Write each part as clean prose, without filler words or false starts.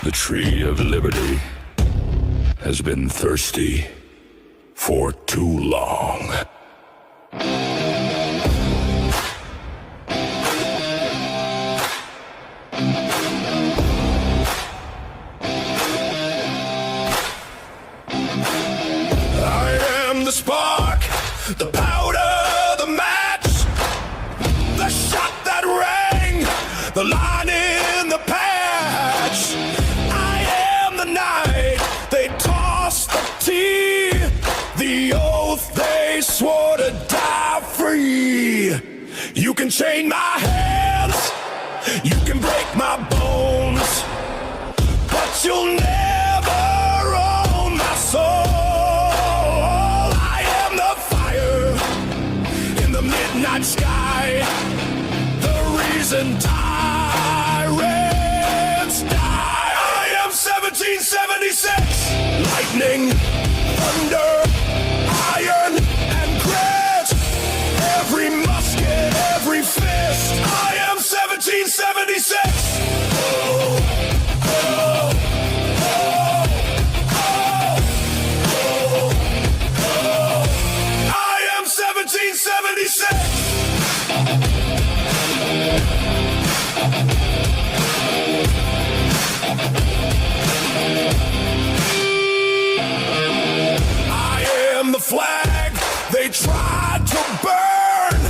The tree of liberty has been thirsty for too long. I am the spark, the powder, the match, the shot that rang, the line in the patch. I am the night they tossed the tea, the oath they swore to die free. You can chain my hands, you can break my bones, but you'll never own my soul. I am the fire in the midnight sky, the reason tyrants die. I am 1776, lightning, thunder, iron, and grit. Every musket, every fist. I am 1776. Oh, oh, oh, oh, oh. I am 1776. I am the flag they tried to burn,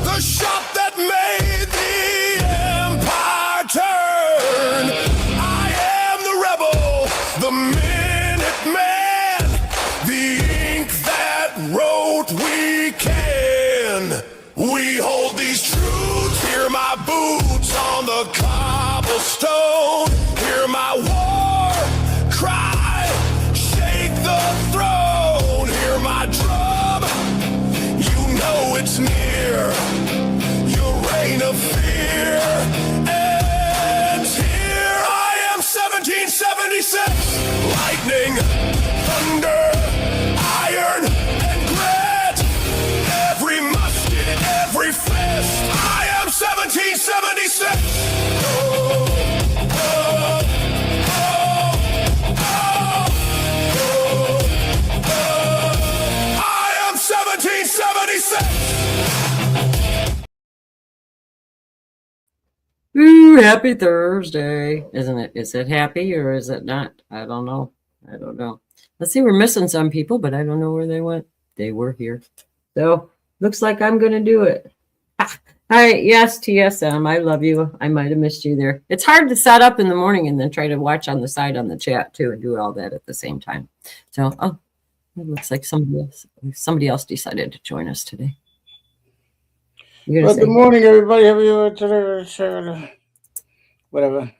the shot that made the empire turn. I am the rebel, the minute man, the ink that wrote we can. We hold these truths, hear my boots on the cobblestone, hear my war cry, shake the throne, hear my drum, you know it's near, your reign of fear ends here. I am 1776, lightning, thunder, iron, and grit, every musket, every fist. I am 1776. Oh, oh, oh, oh, oh. I am 1776. Ooh, happy Thursday, isn't it? Is it happy or is it not? I don't know. Let's see, we're missing some people, but I don't know where they went. They were here. So, looks like I'm going to do it. Ah, all right, yes, TSM, I love you. I might have missed you there. It's hard to set up in the morning and then try to watch on the side on the chat, too, and do all that at the same time. So, oh, it looks like somebody else decided to join us today. Well, good morning, everybody. How are you today? Whatever.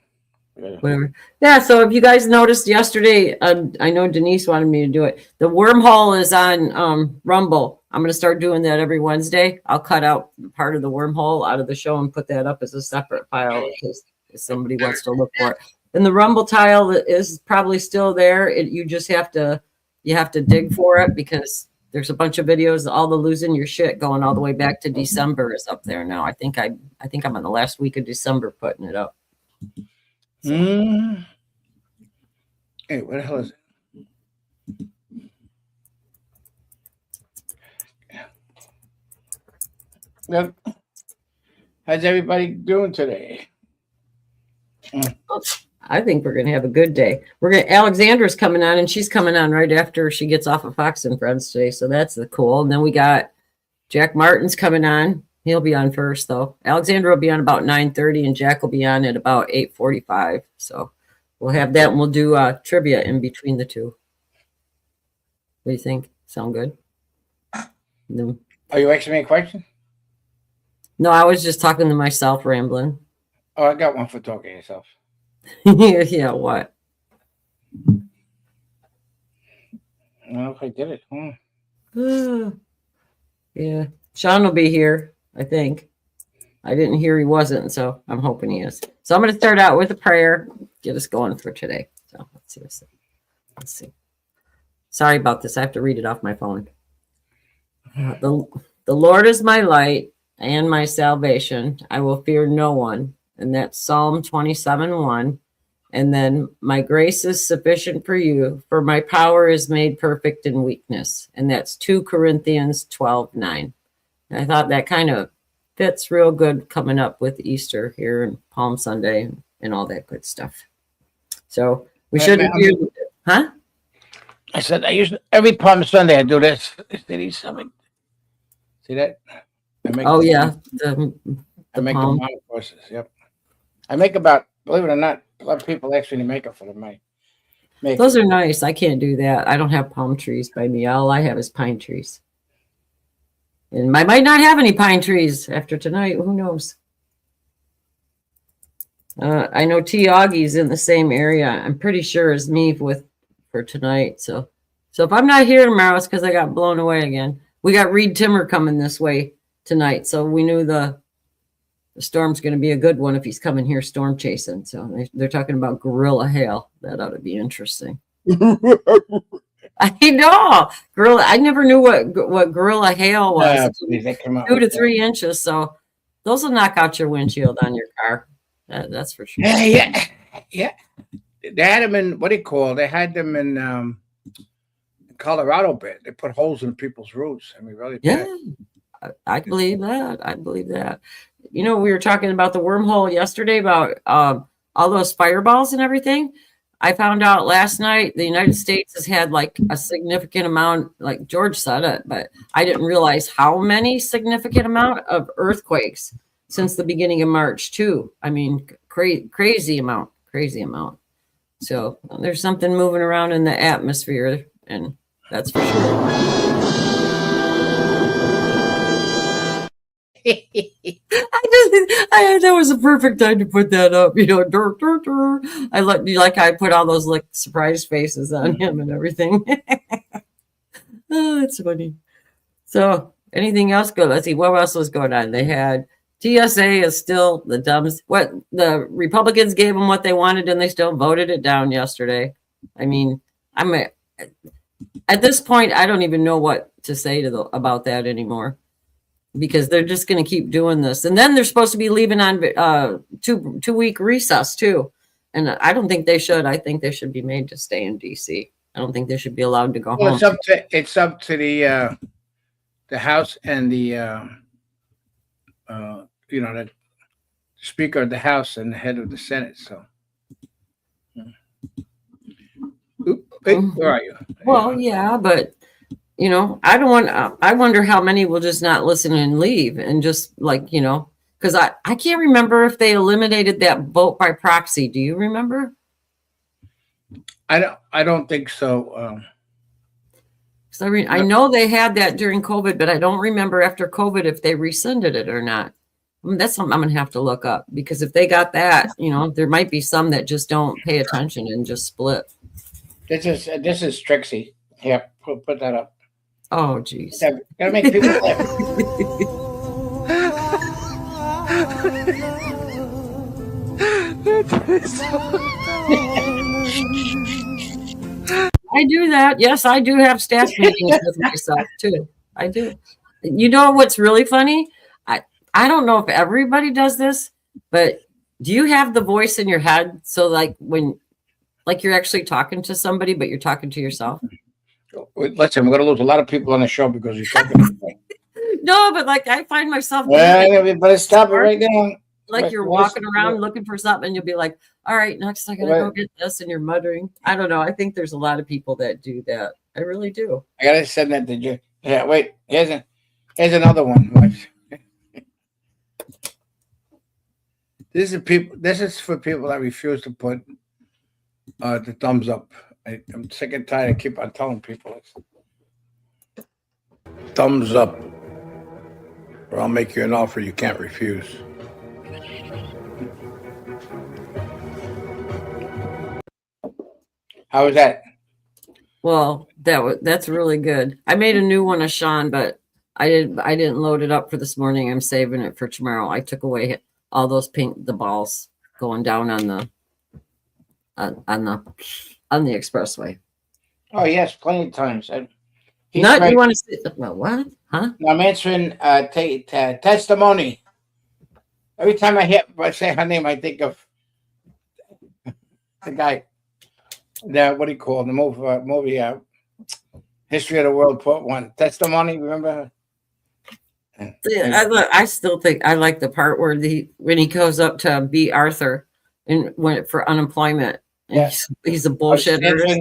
Yeah, so if you guys noticed yesterday, I know Denise wanted me to do it. The wormhole is on Rumble. I'm going to start doing that every Wednesday. I'll cut out part of the wormhole out of the show and put that up as a separate file in case somebody wants to look for it. And the Rumble tile is probably still there. You just have to dig for it because there's a bunch of videos. All the losing your shit going all the way back to December is up there now. I think I'm on the last week of December putting it up. So. Hey, what the hell is it? Yep. How's everybody doing today? I think we're going to have a good day. Alexandra's coming on, and she's coming on right after she gets off of Fox and Friends today. So that's cool. And then we got Jack Martin's coming on. He'll be on first, though. Alexandra will be on about 9:30, and Jack will be on at about 8:45. So we'll have that, and we'll do trivia in between the two. What do you think? Sound good? No. Are you asking me a question? No, I was just talking to myself, rambling. Oh, I got one for talking to yourself. Yeah, what? I don't know if I did it. Yeah. Sean will be here, I think. I didn't hear he wasn't, so I'm hoping he is. So I'm going to start out with a prayer, get us going for today. So let's see. Sorry about this. I have to read it off my phone. The Lord is my light and my salvation. I will fear no one. And that's Psalm 27:1. And then my grace is sufficient for you, for my power is made perfect in weakness. And that's 2 Corinthians 12:9. And I thought that kind of fits real good coming up with Easter here and Palm Sunday and all that good stuff. So we shouldn't do, huh? I said I use every Palm Sunday. I do this. See that? Oh yeah, I make them courses. Yep. I make about, believe it or not, a lot of people actually make it for them. Those are nice. I can't do that. I don't have palm trees by me. All I have is pine trees. And I might not have any pine trees after tonight. Who knows? I know T. Augie's in the same area. I'm pretty sure as me for tonight. So if I'm not here tomorrow, it's because I got blown away again. We got Reed Timmer coming this way tonight, so we knew the storm's going to be a good one if he's coming here storm chasing. So they're talking about gorilla hail. That ought to be interesting. I know. Gorilla. I never knew what gorilla hail was. 2 to 3 inches. So those will knock out your windshield on your car. That's for sure. Yeah. They had them in, what do you call it? They had them in Colorado bit. They put holes in people's roofs. I mean, really bad. Yeah, I believe that. You know, we were talking about the wormhole yesterday about all those fireballs and everything. I found out last night the United States has had like a significant amount, like George said it, but I didn't realize how many significant amount of earthquakes since the beginning of March too. I mean, crazy amount. So there's something moving around in the atmosphere, and that's for sure. That was a perfect time to put that up, you know. I put all those like surprise faces on him and everything. Oh, that's funny. So anything else good? Let's see what else was going on. They had TSA is still the dumbest. What the Republicans gave them what they wanted, and they still voted it down yesterday. I mean, at this point, I don't even know what to say about that anymore, because they're just going to keep doing this. And then they're supposed to be leaving on 2-week recess too. And I don't think they should. I think they should be made to stay in DC. I don't think they should be allowed to go home. It's up to the House and the the Speaker of the House and the head of the Senate. So, where are you? Well, yeah, but you know, I don't want. I wonder how many will just not listen and leave, and just like, you know, because I can't remember if they eliminated that vote by proxy. Do you remember? I don't think so. So I know they had that during COVID, but I don't remember after COVID if they rescinded it or not. I mean, that's something I'm gonna have to look up, because if they got that, you know, there might be some that just don't pay attention and just split. This is Trixie. Yeah, put that up. Oh, geez. Gotta make people laugh. I do that. Yes, I do have staff meetings with myself too. I do. You know what's really funny? I don't know if everybody does this, but do you have the voice in your head? So like when you're actually talking to somebody, but you're talking to yourself? Listen, we're going to lose a lot of people on the show because you're talking to me. No, but like I find myself. Well, but stop it right now. Like you're walking around looking for something, and you'll be like, all right, next I gotta go get this, and you're muttering. I don't know. I think there's a lot of people that do that. I really do. I gotta send that to you. Yeah, wait. Here's another one. This is for people that refuse to put the thumbs up. I'm sick and tired. I keep on telling people this. Thumbs up, or I'll make you an offer you can't refuse. How was that? Well, that's really good. I made a new one of Sean, but I didn't load it up for this morning. I'm saving it for tomorrow. I took away all those the balls going down on the expressway. Oh yes, plenty of times. You want to say what? Huh? No, I'm answering testimony. Every time I say her name, I think of the guy. What do you call the movie? History of the World Part One. Testimony. Remember? I still think I like the part where when he goes up to beat Arthur and went for unemployment. And Yeah. he's a bullshit artist.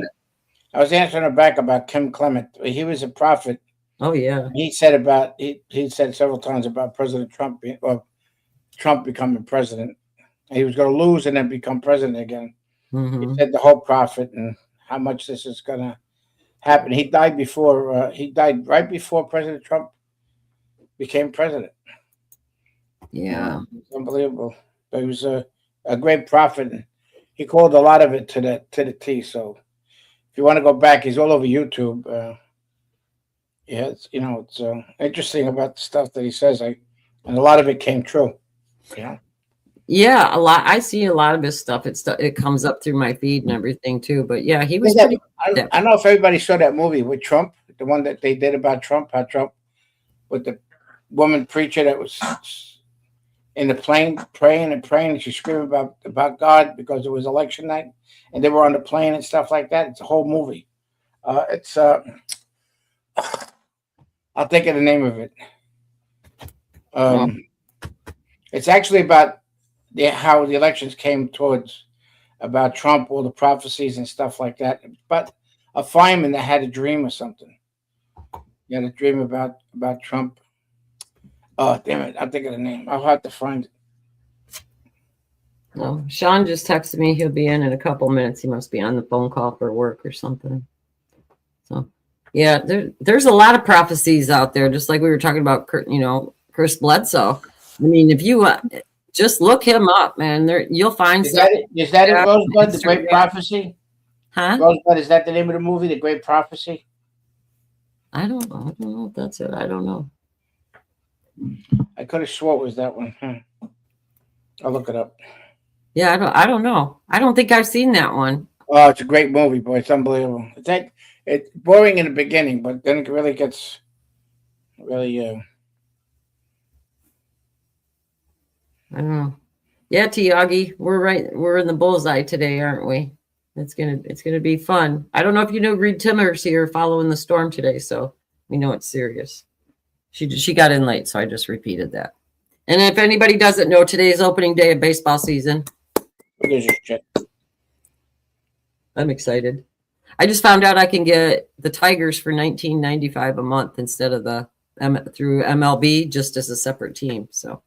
I was answering her back about Kim Clement. He was a prophet. Oh yeah. He said he said several times about President Trump Trump becoming president. He was going to lose and then become president again. Mm-hmm. He said the whole prophet and how much this is going to happen. He died right before President Trump became president. Yeah. It's unbelievable. But he was a great prophet. And he called a lot of it to the T. So if you want to go back, he's all over YouTube. Yeah, it's interesting about the stuff that he says. And a lot of it came true. Yeah. Yeah, a lot. I see a lot of his stuff. It comes up through my feed and everything too. But yeah, he was pretty. I don't know if everybody saw that movie with Trump, the one that they did about Trump, how Trump with the woman preacher that was in the plane praying and she's screaming about God because it was election night and they were on the plane and stuff like that. It's a whole movie. I'll think of the name of it. It's actually about how the elections came towards about Trump, all the prophecies and stuff like that. But a fireman that had a dream or something. He had a dream about Trump. Oh, damn it. I'll think of the name. I'll have to find it. No, Sean just texted me. He'll be in a couple minutes. He must be on the phone call for work or something. So, yeah, there's a lot of prophecies out there, just like we were talking about, Chris Bledsoe. I mean, if you just look him up, man, you'll find Is that it, Rosebud, The Great Prophecy? Huh? Rosebud, is that the name of the movie, The Great Prophecy? I don't know if that's it. I don't know. I could have swore it was that one. I'll look it up. Yeah, I don't know. I don't think I've seen that one. Oh, it's a great movie, boy. It's unbelievable. It's boring in the beginning, but then it really gets really. I don't know. Yeah, Tiagi, we're right. We're in the bullseye today, aren't we? It's gonna be fun. I don't know if you know Reed Timmer's here following the storm today, so we know it's serious. She got in late, so I just repeated that. And if anybody doesn't know, today is opening day of baseball season. I'm excited. I just found out I can get the Tigers for $19.95 a month instead of through MLB, just as a separate team. So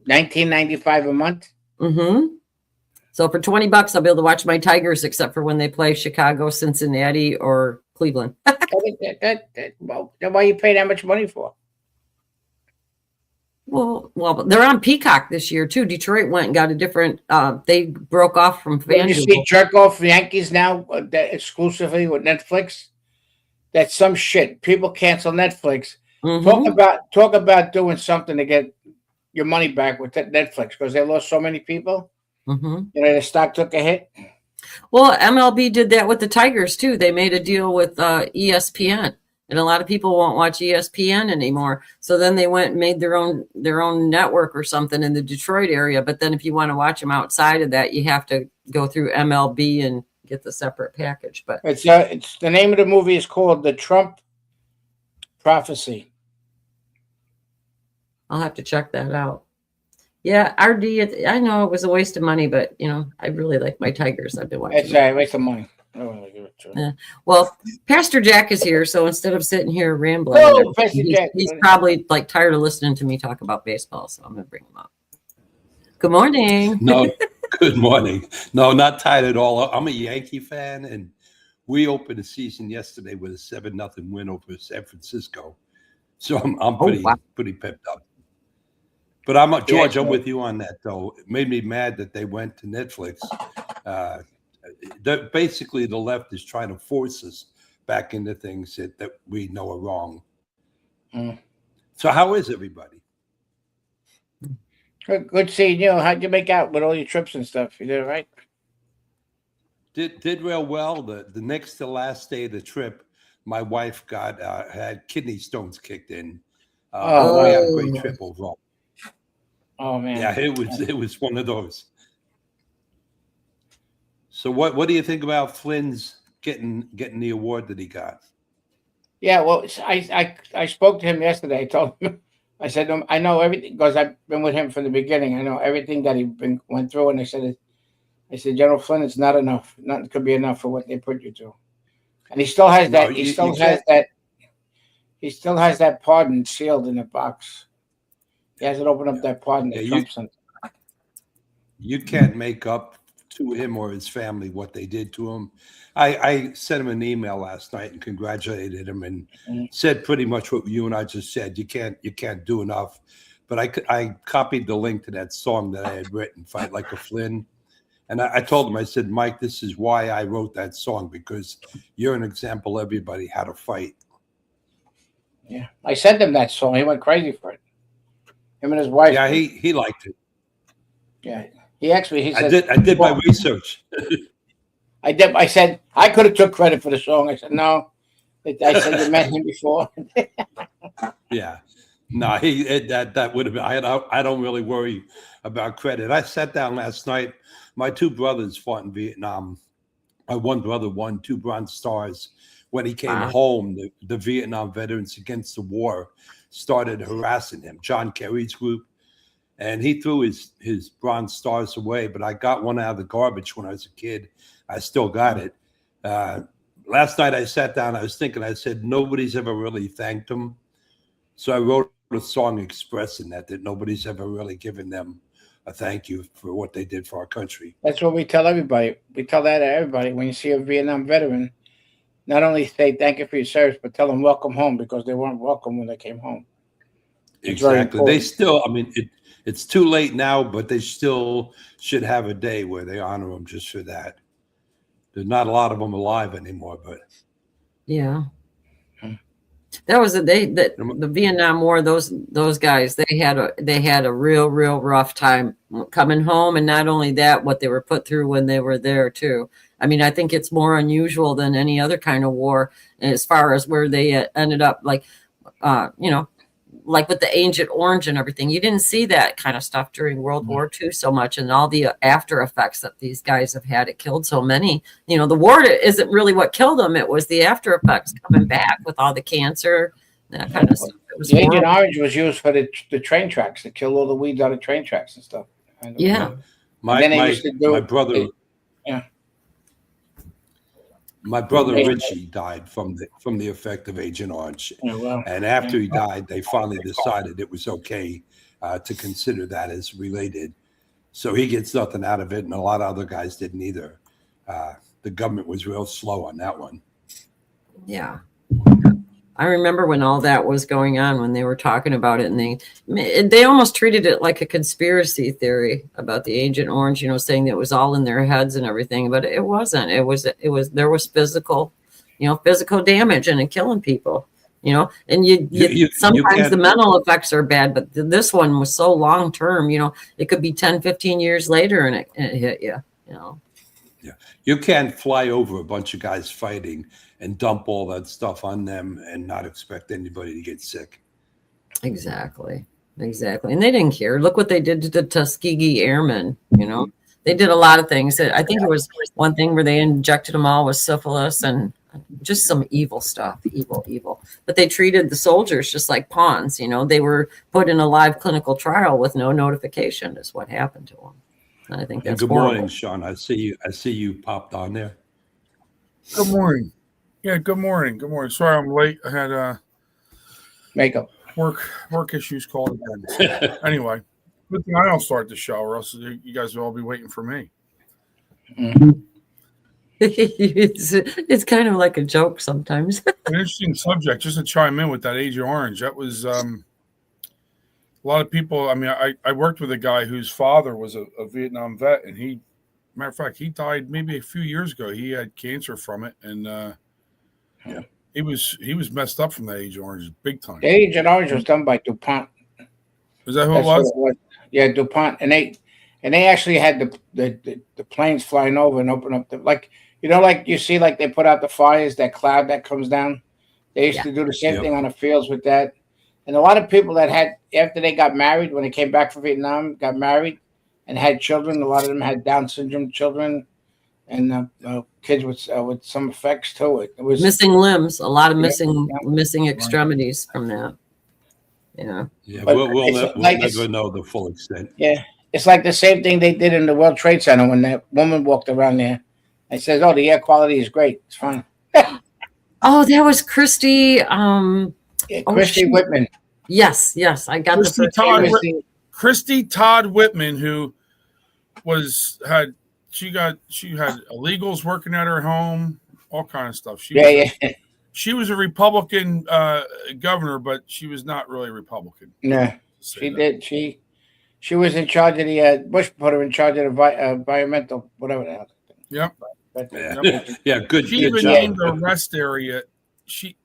$19.95 a month. Mm-hmm. So for $20, I'll be able to watch my Tigers, except for when they play Chicago, Cincinnati, or Cleveland. Well, then why you pay that much money for? Well, they're on Peacock this year too. Detroit went and got a different. They broke off from FanDuel. You see, jerk off Yankees now exclusively with Netflix. That's some shit. People cancel Netflix. Mm-hmm. Talk about doing something to get your money back with Netflix because they lost so many people. Mm-hmm. The stock took a hit. Well, MLB did that with the Tigers too. They made a deal with ESPN, and a lot of people won't watch ESPN anymore. So then they went and made their own network or something in the Detroit area. But then if you want to watch them outside of that, you have to go through MLB and get the separate package. But it's the name of the movie is called The Trump Prophecy. I'll have to check that out. Yeah, RD. I know it was a waste of money, but I really like my Tigers. I've been watching. It's a waste of money. I don't want to give it to him. Well, Pastor Jack is here, so instead of sitting here rambling, he's probably tired of listening to me talk about baseball. So I'm going to bring him up. Good morning. No, good morning. No, not tired at all. I'm a Yankee fan, and we opened the season yesterday with a 7-0 win over San Francisco. So I'm pretty pepped up. But George, I'm with you on that, though. It made me mad that they went to Netflix. Basically, the left is trying to force us back into things that we know are wrong. So how is everybody? Good seeing you. How'd you make out with all your trips and stuff? You did it right? Did real well. The next to last day of the trip, my wife had kidney stones kicked in. We had a great trip overall. Oh man! Yeah, it was one of those. So what do you think about Flynn's getting the award that he got? Yeah, well, I spoke to him yesterday. I told him, I said, I know everything because I've been with him from the beginning. I know everything that he went through, and I said, General Flynn, it's not enough. Nothing could be enough for what they put you through. And he still has No, that. He still has that. He still has that pardon sealed in the box. He hasn't opened up that pardon that Trump sent. You can't make up to him or his family what they did to him. I sent him an email last night and congratulated him and said pretty much what you and I just said. You can't do enough. But I copied the link to that song that I had written, Fight Like a Flynn. And I told him, I said, Mike, this is why I wrote that song, because you're an example everybody how to fight. Yeah. I sent him that song. He went crazy for it. Him and his wife. Yeah, he liked it. Yeah. He said, I did my research. I said I could have took credit for the song. I said no. I said you met him before. Yeah, no, that would have been. I don't really worry about credit. I sat down last night. My two brothers fought in Vietnam. My one brother won 2 Bronze Stars. When he came home, the Vietnam Veterans Against the War started harassing him. John Kerry's group. And he threw his Bronze Stars away, but I got one out of the garbage when I was a kid. I still got it. Last night I sat down, I was thinking, I said, nobody's ever really thanked him. So I wrote a song expressing that nobody's ever really given them a thank you for what they did for our country. That's what we tell everybody. We tell that to everybody. When you see a Vietnam veteran, not only say thank you for your service, but tell them welcome home, because they weren't welcome when they came home. Exactly. They still, I mean, it's too late now, but they still should have a day where they honor them just for that. There's not a lot of them alive anymore, but yeah, that was the Vietnam War. Those guys, they had a real rough time coming home, and not only that, what they were put through when they were there too. I mean, I think it's more unusual than any other kind of war as far as where they ended up, like, like with the Agent Orange and everything. You didn't see that kind of stuff during World War II so much, and all the after effects that these guys have had. It killed so many. The war isn't really what killed them. It was the after effects coming back with all the cancer, that kind of stuff. The Agent Orange was used for the train tracks to kill all the weeds out of train tracks and stuff. Yeah. My brother. My brother Richie died from the effect of Agent Orange, and after he died, they finally decided it was okay to consider that as related. So he gets nothing out of it, and a lot of other guys didn't either. The government was real slow on that one. Yeah, I remember when all that was going on, when they were talking about it, and they almost treated it like a conspiracy theory about the Agent Orange, saying that it was all in their heads and everything, but it wasn't. It was there was physical damage and killing people, and you sometimes the mental effects are bad, but this one was so long term, it could be 10, 15 years later and it hit you, Yeah, you can't fly over a bunch of guys fighting and dump all that stuff on them and not expect anybody to get sick. Exactly. And they didn't care. Look what they did to the Tuskegee Airmen. They did a lot of things. I think it was one thing where they injected them all with syphilis and just some evil stuff. Evil. But they treated the soldiers just like pawns. They were put in a live clinical trial with no notification is what happened to them. And I think that's good horrible. morning, Sean. I see you popped on there. Good morning. Yeah, good morning. Sorry I'm late. I had makeup work issues called again. Anyway, good thing I don't start the show, or else you guys will all be waiting for me. It's kind of like a joke sometimes. An interesting subject, just to chime in with that Agent Orange. That was a lot of people. I mean, I worked with a guy whose father was a Vietnam vet, and matter of fact, he died maybe a few years ago. He had cancer from it, and he was messed up from that Agent Orange, big time. The Agent Orange was done by DuPont. Is that who it was? Yeah, DuPont, and they actually had the planes flying over and open up like you see, like they put out the fires, that cloud that comes down. They used to do the same thing on the fields with that. And a lot of people that had, after they got married, when they came back from Vietnam, got married and had children. A lot of them had Down syndrome children. and kids with some effects too. It was Missing limbs, a lot of Yeah, missing extremities from that. Yeah. Yeah, But we'll it's never know the full extent. yeah, it's like the same thing they did in the World Trade Center when that woman walked around there and says, "Oh, the air quality is great. It's fine." Oh, that was Christy. Yeah, Oh, Christy shoot. Whitman. Yes, I got Christy the Todd, first. Christy Todd Whitman, who had illegals working at her home, all kind of stuff. She was a Republican governor, but she was not really a Republican. No, she did. She was in charge of the Bush put her in charge of the environmental whatever the hell. Yep. Yeah, good. She good even job. named the rest area. She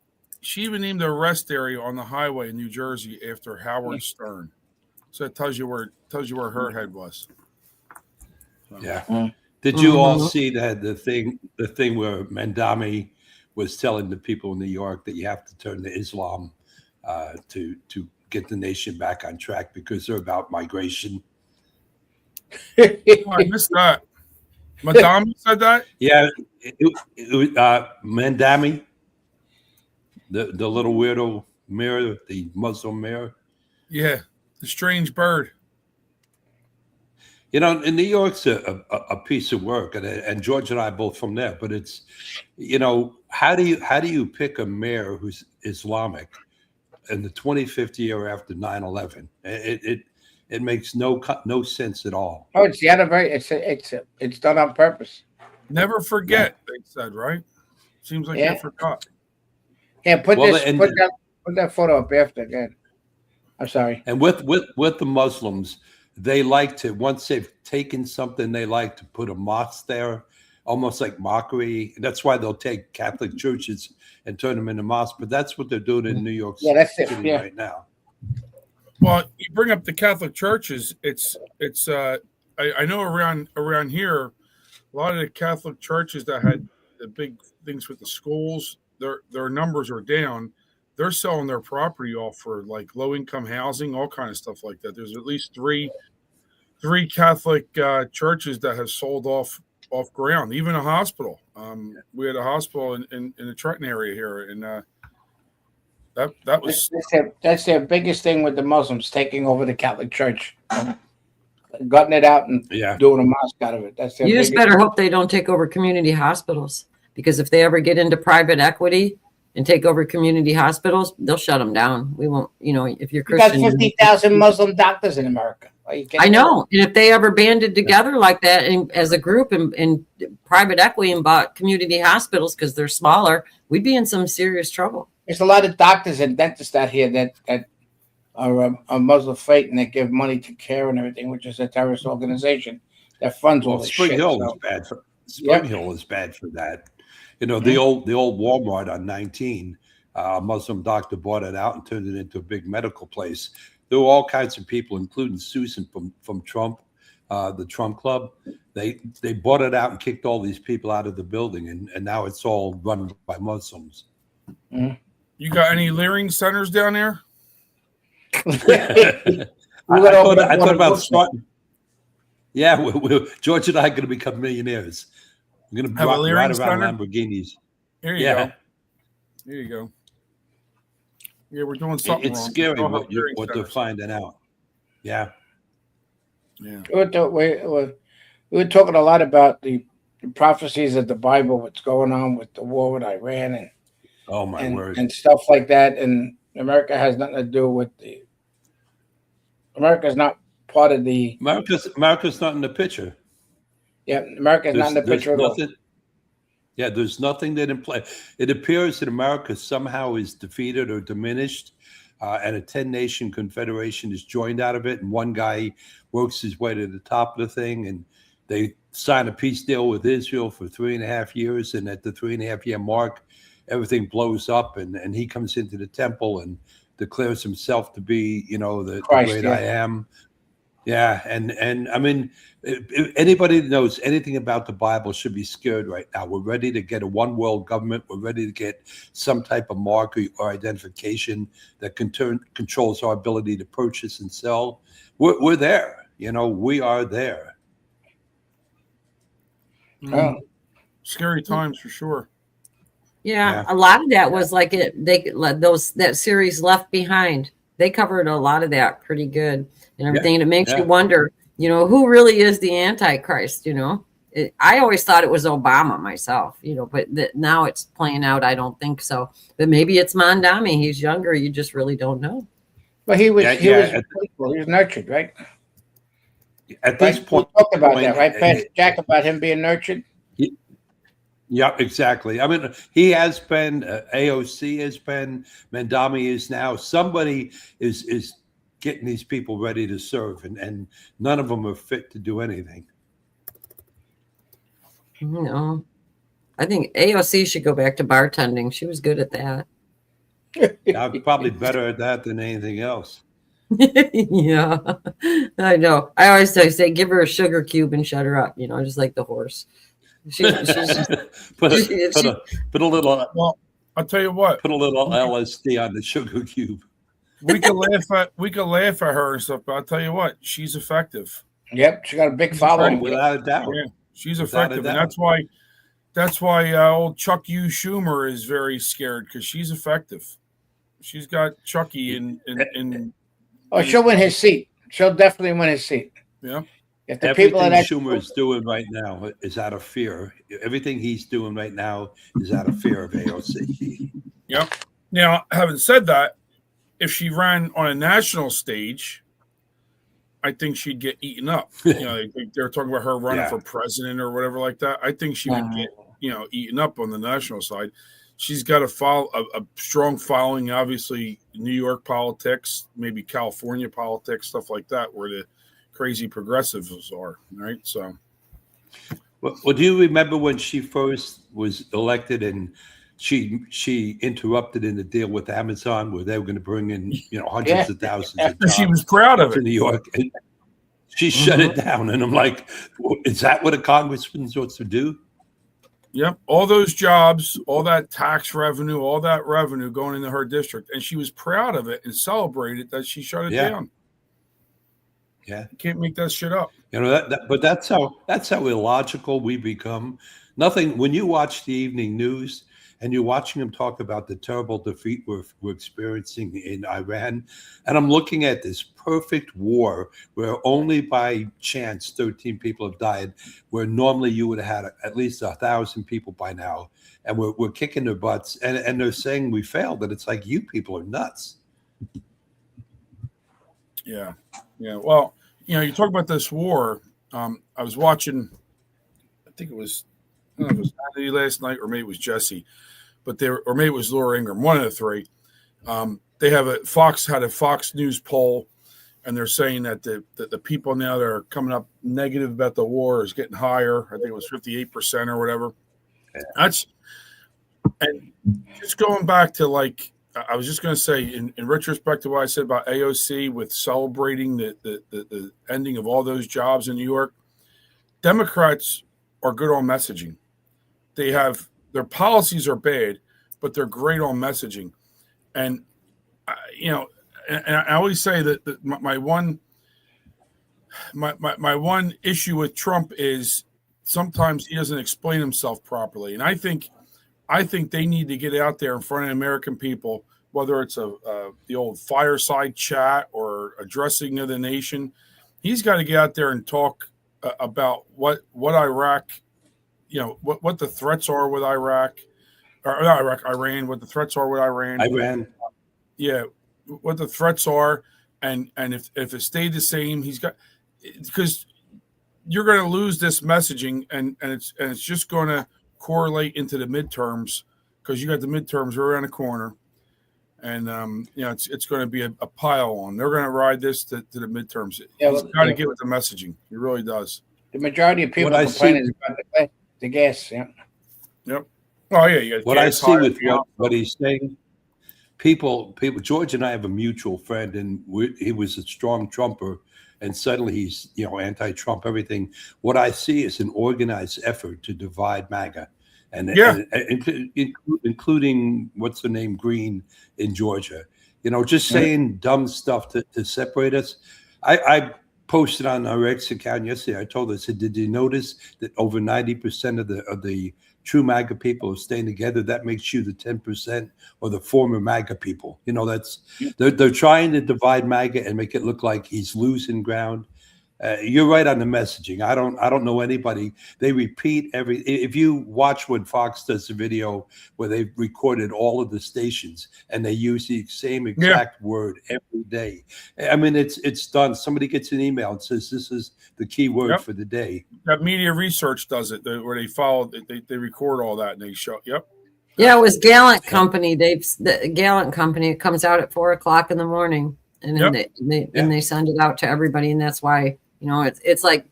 even named the rest area on the highway in New Jersey after Howard Stern. So it tells you where her head was. So. Yeah. Did you all see that the thing where Mandami was telling the people in New York that you have to turn to Islam to get the nation back on track because they're about migration? Oh, I missed that. Madame said that? Yeah, Mandami, the little weirdo mayor, the Muslim mayor. Yeah, the strange bird. You know, in New York's a piece of work, and George and I are both from there. But it's, you know, how do you pick a mayor who's Islamic in the 25th year after 9/11? It makes no sense at all. Oh, it's the anniversary. It's done on purpose. Never forget, they said, right? Seems like they forgot. Yeah, put that photo up after again. I'm sorry. And with the Muslims, they like to, once they've taken something, they like to put a mosque there, almost like mockery. That's why they'll take Catholic churches and turn them into mosques. But that's what they're doing in New York City right now. Well, you bring up the Catholic churches. I know around here, a lot of the Catholic churches that had the big things with the schools, their numbers are down. They're selling their property off for like low income housing, all kind of stuff like that. There's at least three Catholic churches that have sold off ground, even a hospital. We had a hospital in the Trenton area here, and that was that's their biggest thing with the Muslims, taking over the Catholic Church, gutting it out and doing a mosque out of it. That's their You just better hope they don't take over community hospitals, because if they ever get into private equity and take over community hospitals, they'll shut them down. We won't, if you're Christian. We got 50,000 Muslim doctors in America. I know. And if they ever banded together like that as a group and private equity and bought community hospitals because they're smaller, we'd be in some serious trouble. There's a lot of doctors and dentists out here that are a Muslim faith and they give money to CARE and everything, which is a terrorist organization that funds all this Spring shit. Hill is bad for Hill is bad for that. The old Walmart on 19, a Muslim doctor bought it out and turned it into a big medical place. There were all kinds of people, including Susan from Trump, the Trump Club. They bought it out and kicked all these people out of the building, and now it's all run by Muslims. Mm-hmm. You got any Leering centers down there? I thought about starting. Yeah, George and I are going to become millionaires. We're going to ride around Lamborghinis. There you go. There you go. Yeah, we're doing something It's wrong. scary what they're finding out. Yeah. Yeah. We were talking a lot about the prophecies of the Bible, what's going on with the war with Iran and stuff like that. And America has nothing to do with America's not part of the. America's not in the picture. Yeah, America's not in the picture at all. Yeah, there's nothing that in play. It appears that America somehow is defeated or diminished, and a 10-nation confederation is joined out of it, and one guy works his way to the top of the thing, and they sign a peace deal with Israel for 3.5 years, and at the 3.5-year mark, everything blows up, and he comes into the temple and declares himself to be, the great I am. Yeah, and I mean, if anybody that knows anything about the Bible should be scared right now. We're ready to get a one world government. We're ready to get some type of mark or identification that controls our ability to purchase and sell. We're there. We are there. Well, Scary times for sure. Yeah, a lot of that was like that series Left Behind. They covered a lot of that pretty good and everything. And it makes you wonder, who really is the Antichrist, I always thought it was Obama myself, but now it's playing out. I don't think so. But maybe it's Mondami. He's younger. You just really don't know. But he was nurtured, right? At this point, we talked about that, right, Pastor Jack, about him being nurtured. Yeah, exactly. I mean, he has been, AOC has been, Mandami is now. Somebody is getting these people ready to serve, and none of them are fit to do anything. No, I think AOC should go back to bartending. She was good at that. I'm probably better at that than anything else. Yeah, I know. I always say, give her a sugar cube and shut her up. Just like the horse. She's put a little. Well, I'll tell you what. Put a little LSD on the sugar cube. We can laugh at her and stuff, but I'll tell you what, she's effective. Yep, she got a big following. Without a doubt. Yeah, she's effective, and that's why old Chuck U. Schumer is very scared, because she's effective. She's got Chucky in. Oh, she'll win his seat. She'll definitely win his seat. Yeah. If the Everything people that Schumer is doing right now is out of fear. Everything he's doing right now is out of fear of AOC. Yep. Now, having said that, if she ran on a national stage, I think she'd get eaten up. They're talking about her running for president or whatever like that. I think she would get, eaten up on the national side. She's got a strong following, obviously, New York politics, maybe California politics, stuff like that, where the crazy progressives are, right? So, well, do you remember when she first was elected and she interrupted in the deal with Amazon where they were going to bring in hundreds of thousands of jobs? She was proud of it. To New York, and she shut it down, and I'm like, is that what a congressman supposed to do? Yep, all those jobs, all that tax revenue, all that revenue going into her district, and she was proud of it and celebrated that she shut it down. Yeah, you can't make that shit up. But that's how illogical we become. Nothing. When you watch the evening news and you're watching them talk about the terrible defeat we're experiencing in Iran, and I'm looking at this perfect war where only by chance 13 people have died, where normally you would have had at least 1,000 people by now, and we're kicking their butts, and they're saying we failed, and it's like, you people are nuts. Yeah. Well, you talk about this war. I was watching, I think it was Andy last night, or maybe it was Jesse, or maybe it was Laura Ingraham, one of the three. They have Fox had a Fox News poll, and they're saying that the people now that are coming up negative about the war is getting higher. I think it was 58% or whatever. And just going back to, like, I was just going to say, in retrospect to what I said about AOC with celebrating the ending of all those jobs in New York, Democrats are good on messaging. Their policies are bad, but they're great on messaging. And, and I always say that my one issue with Trump is sometimes he doesn't explain himself properly. And I think they need to get out there in front of the American people, whether it's the old fireside chat or addressing of the nation. He's got to get out there and talk about what Iraq, what the threats are with Iraq, or not Iraq, Iran, what the threats are with Iran. Yeah, what the threats are, and if it stayed the same, because you're going to lose this messaging, and it's just going to correlate into the midterms, because you got the midterms right around the corner, and it's going to be a pile on. They're going to ride this to the midterms. He's got to get with the messaging. He really does. The majority of people complaining about the gas. Yeah. Yep. Oh yeah. You got what I see with what he's saying. People. George and I have a mutual friend, and he was a strong Trumper, and suddenly he's anti-Trump. Everything. What I see is an organized effort to divide MAGA, and including what's the name, Green in Georgia. Just saying dumb stuff to separate us. I posted on our X account yesterday. I told her, I said, did you notice that over 90% of the true MAGA people are staying together, that makes you the 10% or the former MAGA people. You know, they're trying to divide MAGA and make it look like he's losing ground. You're right on the messaging. I don't know anybody. They repeat if you watch when Fox does the video where they've recorded all of the stations and they use the same exact word every day. I mean, it's done. Somebody gets an email and says, this is the key word for the day. That Media Research does it, where they follow, they record all that and they show. Yep. Yeah, it was Gallant Company. The Gallant Company. It comes out at 4:00 in the morning, and then they send it out to everybody, and that's why, you know, it's like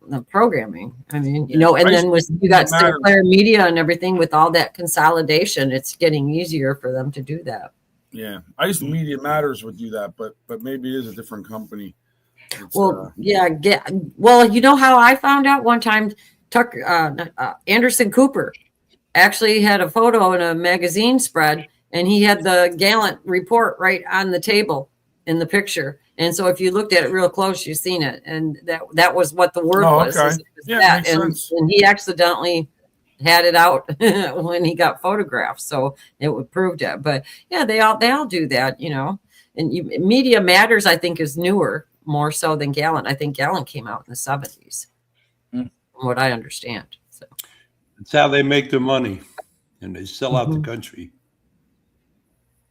the programming. I mean, you know, and then with you got Sinclair Media and everything with all that consolidation, it's getting easier for them to do that. Yeah, I used to Media Matters would do that, but maybe it is a different company. Well, well, you know how I found out one time, Anderson Cooper actually had a photo in a magazine spread, and he had the Gallant report right on the table in the picture. And so if you looked at it real close, you've seen it. And that was what the word was. Okay. Yeah, makes sense. And he accidentally had it out when he got photographed. So it would prove that. But yeah, they all do that, you know. And Media Matters, I think, is newer, more so than Gallant. I think Gallant came out in the 70s, from what I understand. So it's how they make their money, and they sell out the country.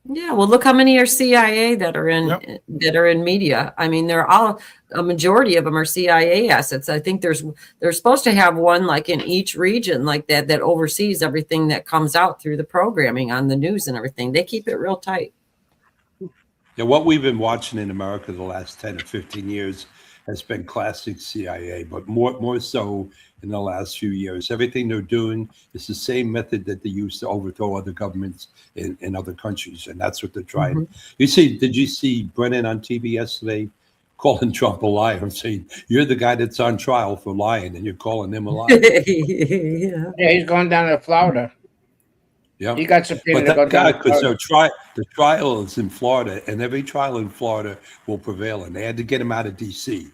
Yeah, well, look how many are CIA that are in media. I mean, they're all, a majority of them are CIA assets. I think they're supposed to have one like in each region like that oversees everything that comes out through the programming on the news and everything. They keep it real tight. Yeah, what we've been watching in America the last 10 or 15 years has been classic CIA, but more so in the last few years. Everything they're doing is the same method that they use to overthrow other governments in other countries, and that's what they're trying. Did you see Brennan on TV yesterday calling Trump a liar and saying, you're the guy that's on trial for lying, and you're calling him a liar? Yeah, he's going down to Florida. Yeah, he got subpoenaed. But that guy, because the trial is in Florida, and every trial in Florida will prevail, and they had to get him out of D.C.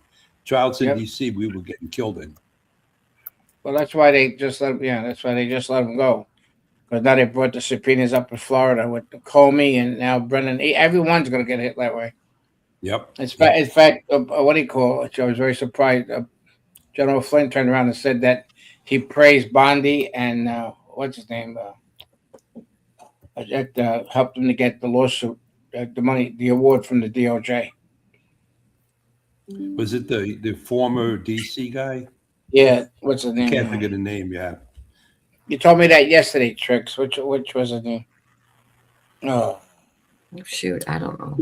Trials in D.C. we were getting killed in. Well, that's why they just let him. Yeah, that's why they just let him go. Because now they brought the subpoenas up in Florida with Comey and now Brennan. Everyone's going to get hit that way. Yep. In fact, what do you call it? I was very surprised. General Flynn turned around and said that he praised Bondi and what's his name? That helped him to get the lawsuit, the money, the award from the DOJ. Was it the former DC guy? Yeah, what's his name? I can't think of the name. Yeah, you told me that yesterday, Trix. Which was his name? Oh, shoot, I don't know.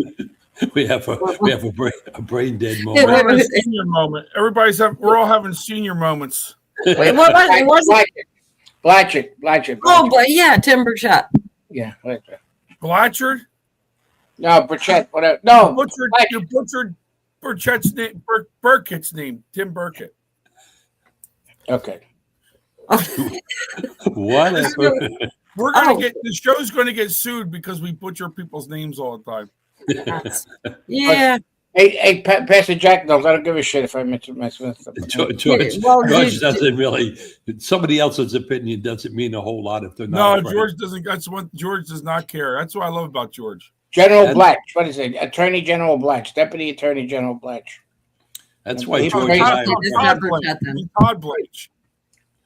we have a brain dead moment. We're having a senior moment. We're all having senior moments. Wait, what was it? Blatchard. Oh, but yeah, Tim Burchett. Yeah, Blatchard. No, Burchett. Whatever. No, you butchered Burchett's name. Burkett's name. Tim Burkett. Okay. Whatever. We're gonna get the show's going to get sued because we butcher people's names all the time. Yeah. Hey, Pastor Jack, no, I don't give a shit if I mess with them. George doesn't really. Somebody else's opinion doesn't mean a whole lot if they're not. No, George doesn't. George does not care. That's what I love about George. General Blatch. What is it? Attorney General Blatch. Deputy Attorney General Blatch. That's why George Todd Blanche.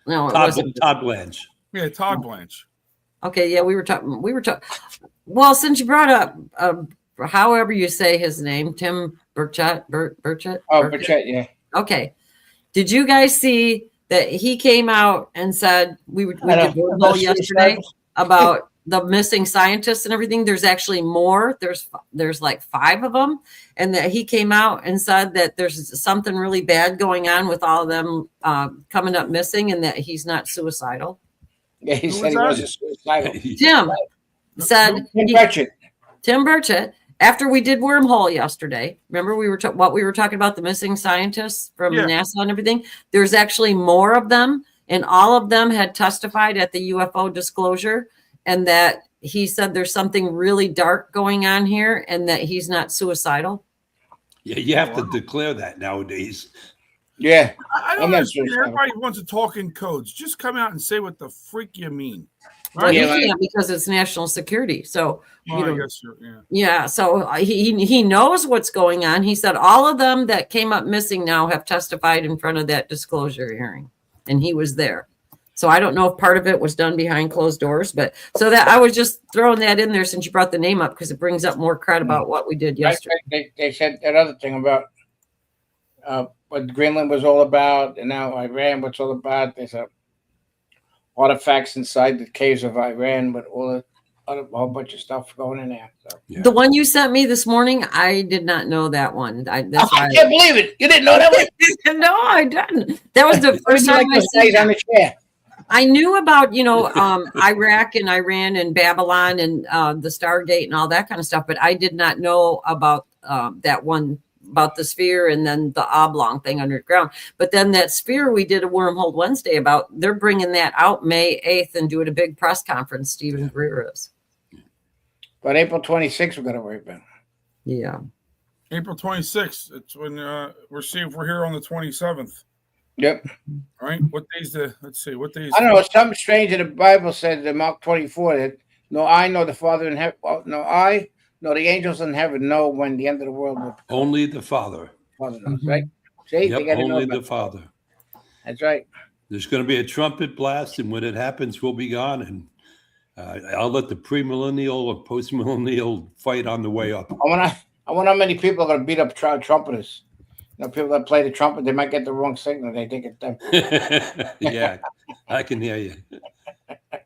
No, it wasn't Todd Blanche. Yeah, Todd Blanche. Okay, yeah, we were talking. Well, since you brought up, however you say his name, Tim Burchett. Oh, Burchett, yeah. Okay. Did you guys see that he came out and said we did yesterday about the missing scientists and everything? There's actually more. There's like 5 of them, and that he came out and said that there's something really bad going on with all of them coming up missing, and that he's not suicidal. Yeah, he said he wasn't suicidal. Tim said Tim Burchett. After we did Wormhole yesterday, remember we were talking about the missing scientists from NASA and everything? There's actually more of them, and all of them had testified at the UFO disclosure, and that he said there's something really dark going on here, and that he's not suicidal. Yeah, you have to declare that nowadays. Yeah. I I'm don't not understand. sure. Everybody wants to talk in codes. Just come out and say what the freak you mean. Well, Yeah, he can't because it's national security. So Well, I guess you're, yeah. yeah. So he knows what's going on. He said all of them that came up missing now have testified in front of that disclosure hearing, and he was there. So I don't know if part of it was done behind closed doors, but so that I was just throwing that in there since you brought the name up because it brings up more cred about what we did yesterday. They said that other thing about what Greenland was all about, and now Iran, what's all about. There's artifacts inside the caves of Iran with a whole bunch of stuff going in there. So. Yeah. The one you sent me this morning, I did not know that one. That's why I can't believe it. You didn't know that one? no, I didn't. That was the first time I seen on that. the chair. I knew about, Iraq and Iran and Babylon and the Stargate and all that kind of stuff, but I did not know about that one, about the sphere and then the oblong thing underground. But then that sphere we did a Wormhole Wednesday about, they're bringing that out May 8th and doing a big press conference, Stephen Greer is. But April 26th, we're going to worry about. Yeah. April 26th. It's when we're seeing if we're here on the 27th. Yep. All right. What days let's see. What days? I don't know. Something strange in the Bible said in Mark 24 that no I nor the Father in heaven, no the angels in heaven know when the end of the world will come. Only the Father. Father knows, right? See, Yep, they gotta only know the Father. That's right. There's going to be a trumpet blast, and when it happens, we'll be gone. And I'll let the premillennial or postmillennial fight on the way up. I wonder how many people are going to beat up trumpeters. People that play the trumpet, they might get the wrong signal. They think it's them. Yeah, I can hear you.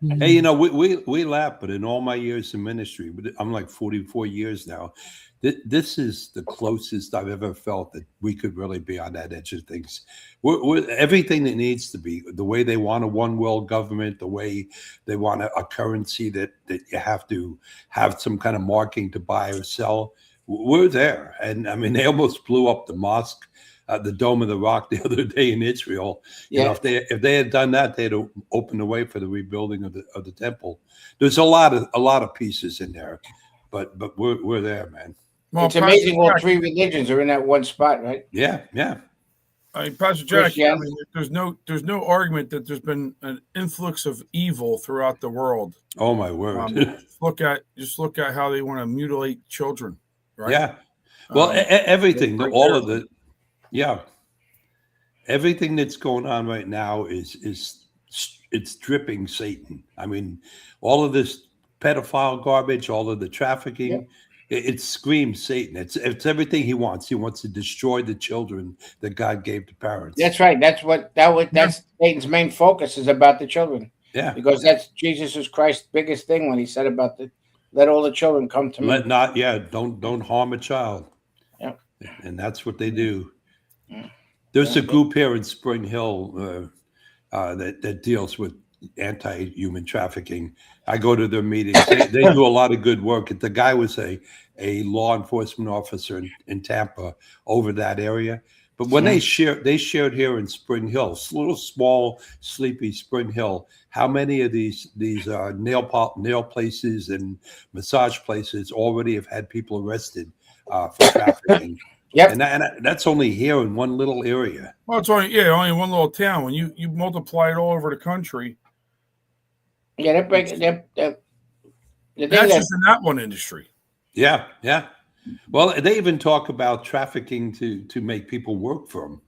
Hey, we laugh, but in all my years in ministry, I'm like 44 years now. This is the closest I've ever felt that we could really be on that edge of things. We're everything that needs to be, the way they want a one world government, the way they want a currency that you have to have some kind of marking to buy or sell. We're there. And I mean, they almost blew up the mosque, the Dome of the Rock the other day in Israel. Yeah. If they had done that, they'd have opened the way for the rebuilding of the temple. There's a lot of pieces in there, but we're there, man. Well, It's amazing all three religions are in that one spot, right? Yeah. I mean, Pastor Jack, I mean, there's no argument that there's been an influx of evil throughout the world. Oh my word. Just look at how they want to mutilate children. Right? Yeah. Well, everything, all of the, yeah. Everything that's going on right now is it's dripping Satan. I mean, all of this pedophile garbage, all of the trafficking, it screams Satan. It's everything he wants. He wants to destroy the children that God gave to parents. That's right. That's Satan's main focus is about the children. Yeah. Because that's Jesus Christ's biggest thing when he said about let all the children come to me. Don't harm a child. Yeah. And that's what they do. There's a group here in Spring Hill that deals with anti-human trafficking. I go to their meetings. They do a lot of good work. The guy was a law enforcement officer in Tampa over that area. But when they shared here in Spring Hill, little small, sleepy Spring Hill, how many of these nail places and massage places already have had people arrested for trafficking? Yep. And that's only here in one little area. Well, it's only one little town. When you multiply it all over the country. Yeah, that's just in that one industry. Yeah. Well, they even talk about trafficking to make people work for them.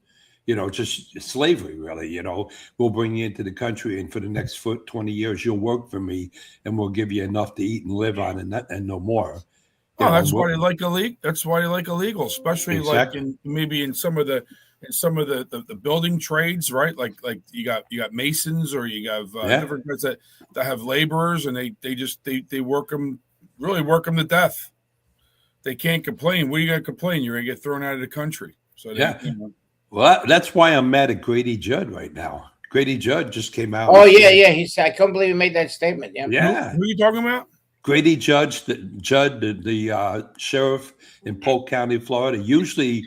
Just slavery, really. We'll bring you into the country, and for the next 20 years, you'll work for me, and we'll give you enough to eat and live on, and no more. That's why they like illegal. That's why they like illegal, especially exactly. like in some of the building trades, right? Like you got masons, or you have different guys that have laborers, and they work them to death. They can't complain. What are you going to complain? You're going to get thrown out of the country. So Well, that's why I'm mad at Grady Judd right now. Grady Judd just came out. Oh yeah. He said, I couldn't believe he made that statement. Yeah. Who are you talking about? Grady Judd, the sheriff in Polk County, Florida, usually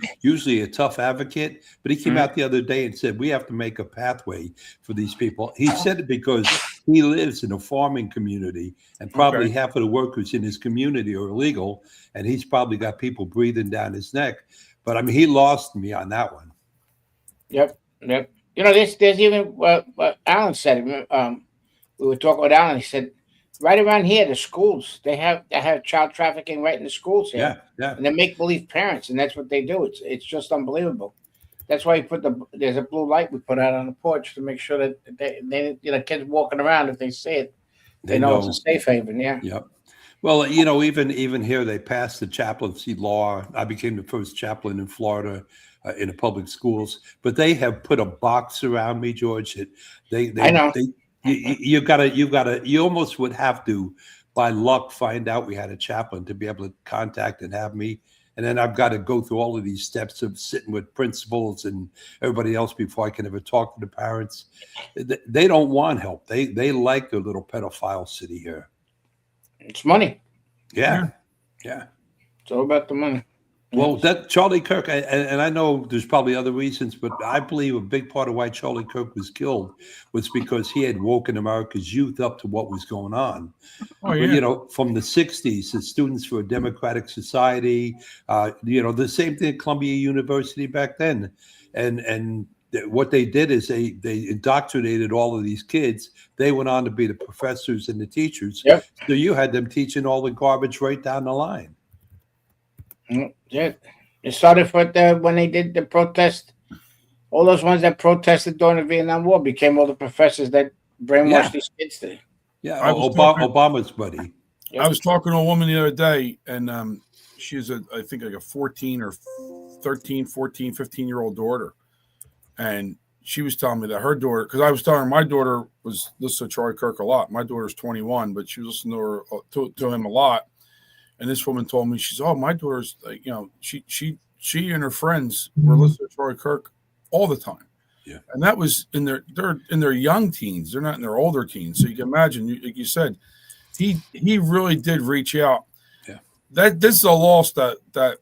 a tough advocate, but he came out the other day and said, we have to make a pathway for these people. He said it because he lives in a farming community, and probably half of the workers in his community are illegal, and he's probably got people breathing down his neck. But I mean, he lost me on that one. Yep. Yep. You know, there's even what Alan said. We were talking with Alan. He said, right around here, the schools they have child trafficking right in the schools here, Yeah. and they make believe parents, and that's what they do. It's just unbelievable. That's why there's a blue light we put out on the porch to make sure that they kids walking around, if they see it, they They know it's a know. safe haven. Yeah. Yep. Well, you know, even here, they passed the chaplaincy law. I became the first chaplain in Florida in the public schools, but they have put a box around me, George. That I know. you almost would have to, by luck, find out we had a chaplain to be able to contact and have me. And then I've got to go through all of these steps of sitting with principals and everybody else before I can ever talk to the parents. They don't want help. They like their little pedophile city here. It's money. Yeah. It's all about the money. Well, that Charlie Kirk, and I know there's probably other reasons, but I believe a big part of why Charlie Kirk was killed was because he had woken America's youth up to what was going on. Oh, yeah. But, you know, from the 60s, the Students for a Democratic Society, you know, the same thing at Columbia University back then. And what they did is they indoctrinated all of these kids. They went on to be the professors and the teachers. Yep. So you had them teaching all the garbage right down the line. Yeah. It started when they did the protest. All those ones that protested during the Vietnam War became all the professors that brainwashed these kids today. Yeah, I was Obama's buddy. Yep. I was talking to a woman the other day, and she was, I think, like a 14 or 13, 14, 15-year-old daughter. And she was telling me that her daughter, because I was telling her my daughter was listening to Charlie Kirk a lot. My daughter's 21, but she was listening to him a lot. And this woman told me, she said, "Oh, my daughter's like, you know, she and her friends were listening to Charlie Kirk all the time." Yeah. And that was they're in their young teens. They're not in their older teens. So you can imagine, like you said, he really did reach out. Yeah. This is a loss that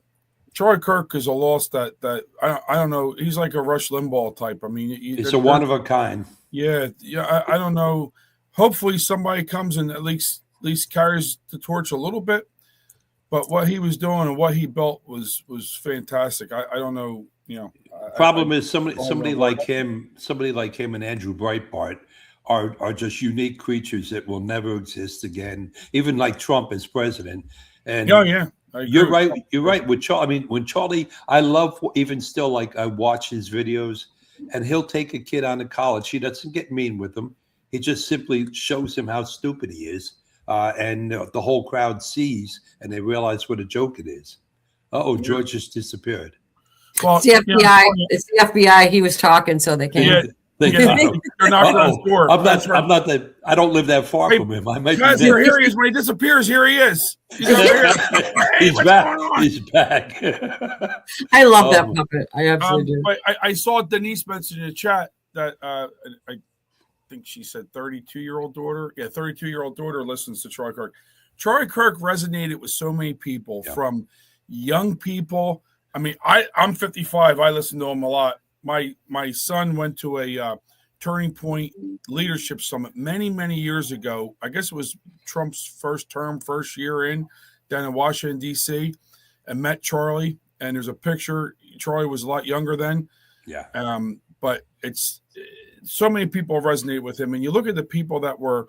Charlie Kirk is a loss that I don't know. He's like a Rush Limbaugh type. I mean, It's a one of a kind. Yeah. I don't know. Hopefully somebody comes and at least carries the torch a little bit. But what he was doing and what he built was fantastic. I don't know, you know. Problem is somebody like him and Andrew Breitbart are just unique creatures that will never exist again. Even like Trump as president. And yeah. You're right. You're right. With Charlie, I mean, when Charlie, I love even still, like I watch his videos, and he'll take a kid on to college. He doesn't get mean with them. He just simply shows him how stupid he is. And the whole crowd sees, and they realize what a joke it is. George just disappeared. Well, It's the FBI. It's the FBI. He was talking, so they came. Yeah. They're knocking on his door. I'm not that. I don't live that far from him. I might guys, be here he is. When he disappears, here he is. He's over here. He's back. He's back. I love that puppet. I absolutely do. But I saw Denise mention in the chat that I think she said 32-year-old daughter. Yeah, 32-year-old daughter listens to Charlie Kirk. Charlie Kirk resonated with so many people, from young people. I mean, I'm 55. I listen to him a lot. My son went to a Turning Point Leadership Summit many years ago. I guess it was Trump's first year in down in Washington, D.C., and met Charlie. And there's a picture. Charlie was a lot younger then. Yeah. But it's so many people resonate with him. And you look at the people that were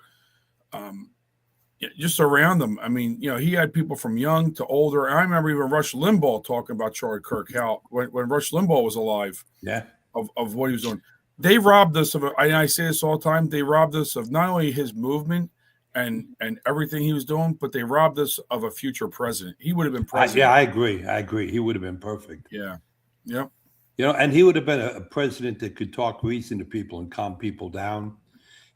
just around them. I mean, you know, he had people from young to older. And I remember even Rush Limbaugh talking about Charlie Kirk, how when Rush Limbaugh was alive, of what he was doing. They robbed us of, I say this all the time, they robbed us of not only his movement and everything he was doing, but they robbed us of a future president. He would have been president. I agree. He would have been perfect. Yeah. Yep. You know, and he would have been a president that could talk reason to people and calm people down.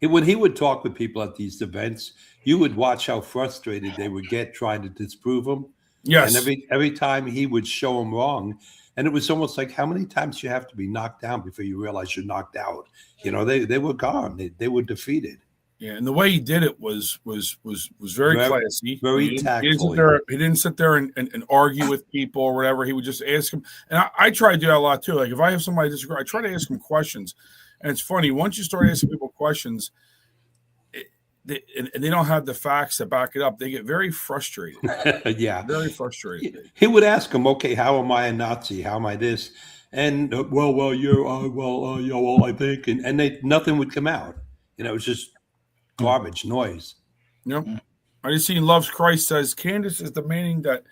When he would talk with people at these events, you would watch how frustrated they would get trying to disprove him. Yes. And every time he would show them wrong. And it was almost like, how many times you have to be knocked down before you realize you're knocked out? You know, they were gone. They were defeated. Yeah, and the way he did it was very classy. Very tactful. He didn't sit there and argue with people or whatever. He would just ask them. And I try to do that a lot too. Like if I have somebody disagree, I try to ask them questions. And it's funny, once you start asking people questions, and they don't have the facts to back it up, they get very frustrated. Yeah. Very frustrated. He would ask him, okay, how am I a Nazi? How am I this? And I think, and they nothing would come out. You know, it was just garbage noise. Yep. I just seen Loves Christ says Candace is demanding that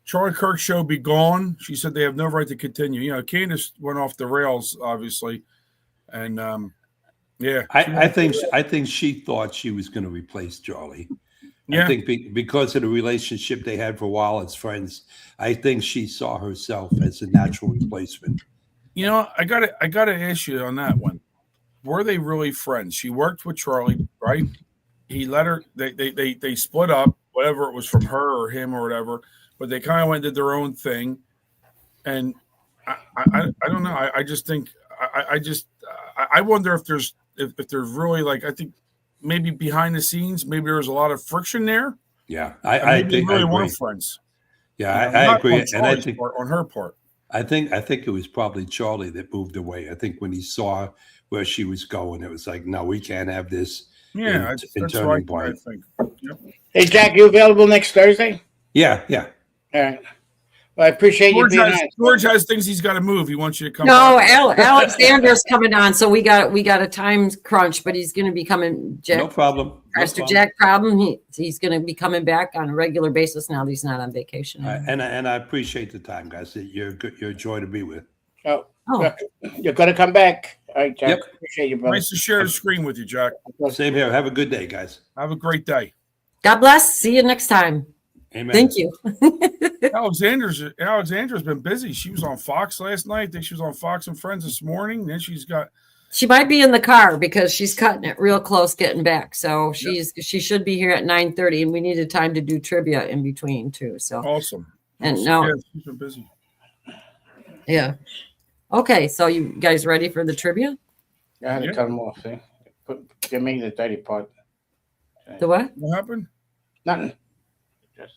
Charlie Kirk show be gone. She said they have no right to continue. You know, Candace went off the rails, obviously, and yeah, I think she thought she was going to replace Charlie. yeah. I think because of the relationship they had for a while as friends, I think she saw herself as a natural replacement. You know, I gotta ask you on that one. Were they really friends? She worked with Charlie, right? He let her. They split up, whatever it was from her or him or whatever. But they kind of went and did their own thing, and I don't know. I just think I wonder if there's really, like, I think maybe behind the scenes maybe there was a lot of friction there. Yeah, I think really weren't friends. Yeah, I agree, and I think on her part. I think it was probably Charlie that moved away. I think when he saw where she was going, it was like, no, we can't have this. Yeah, that's right. I think. Yep. Hey, Jack, you available next Thursday? Yeah. All right. Well, I appreciate you being on. George has things he's got to move. He wants you to come. No, Alexandra's coming on, so we got a time crunch, but he's going to be coming. Jack, No problem. Pastor Jack problem. He's going to be coming back on a regular basis now that he's not on vacation. And I appreciate the time, guys. You're a joy to be with. Oh. You're going to come back. All right, Jack. Yep. Appreciate you, brother. Nice to share the screen with you, Jack. Same here. Have a good day, guys. Have a great day. God bless. See you next time. Amen. Thank you. Alexandra's been busy. She was on Fox last night. I think she was on Fox and Friends this morning. Then she might be in the car because she's cutting it real close getting back. So she should be here at 9:30, and we needed time to do trivia in between too. So awesome. And she's been busy. Yeah. Okay, so you guys ready for the trivia? I had to cut them off. See, give me the dirty part. The what? What happened? Nothing. Just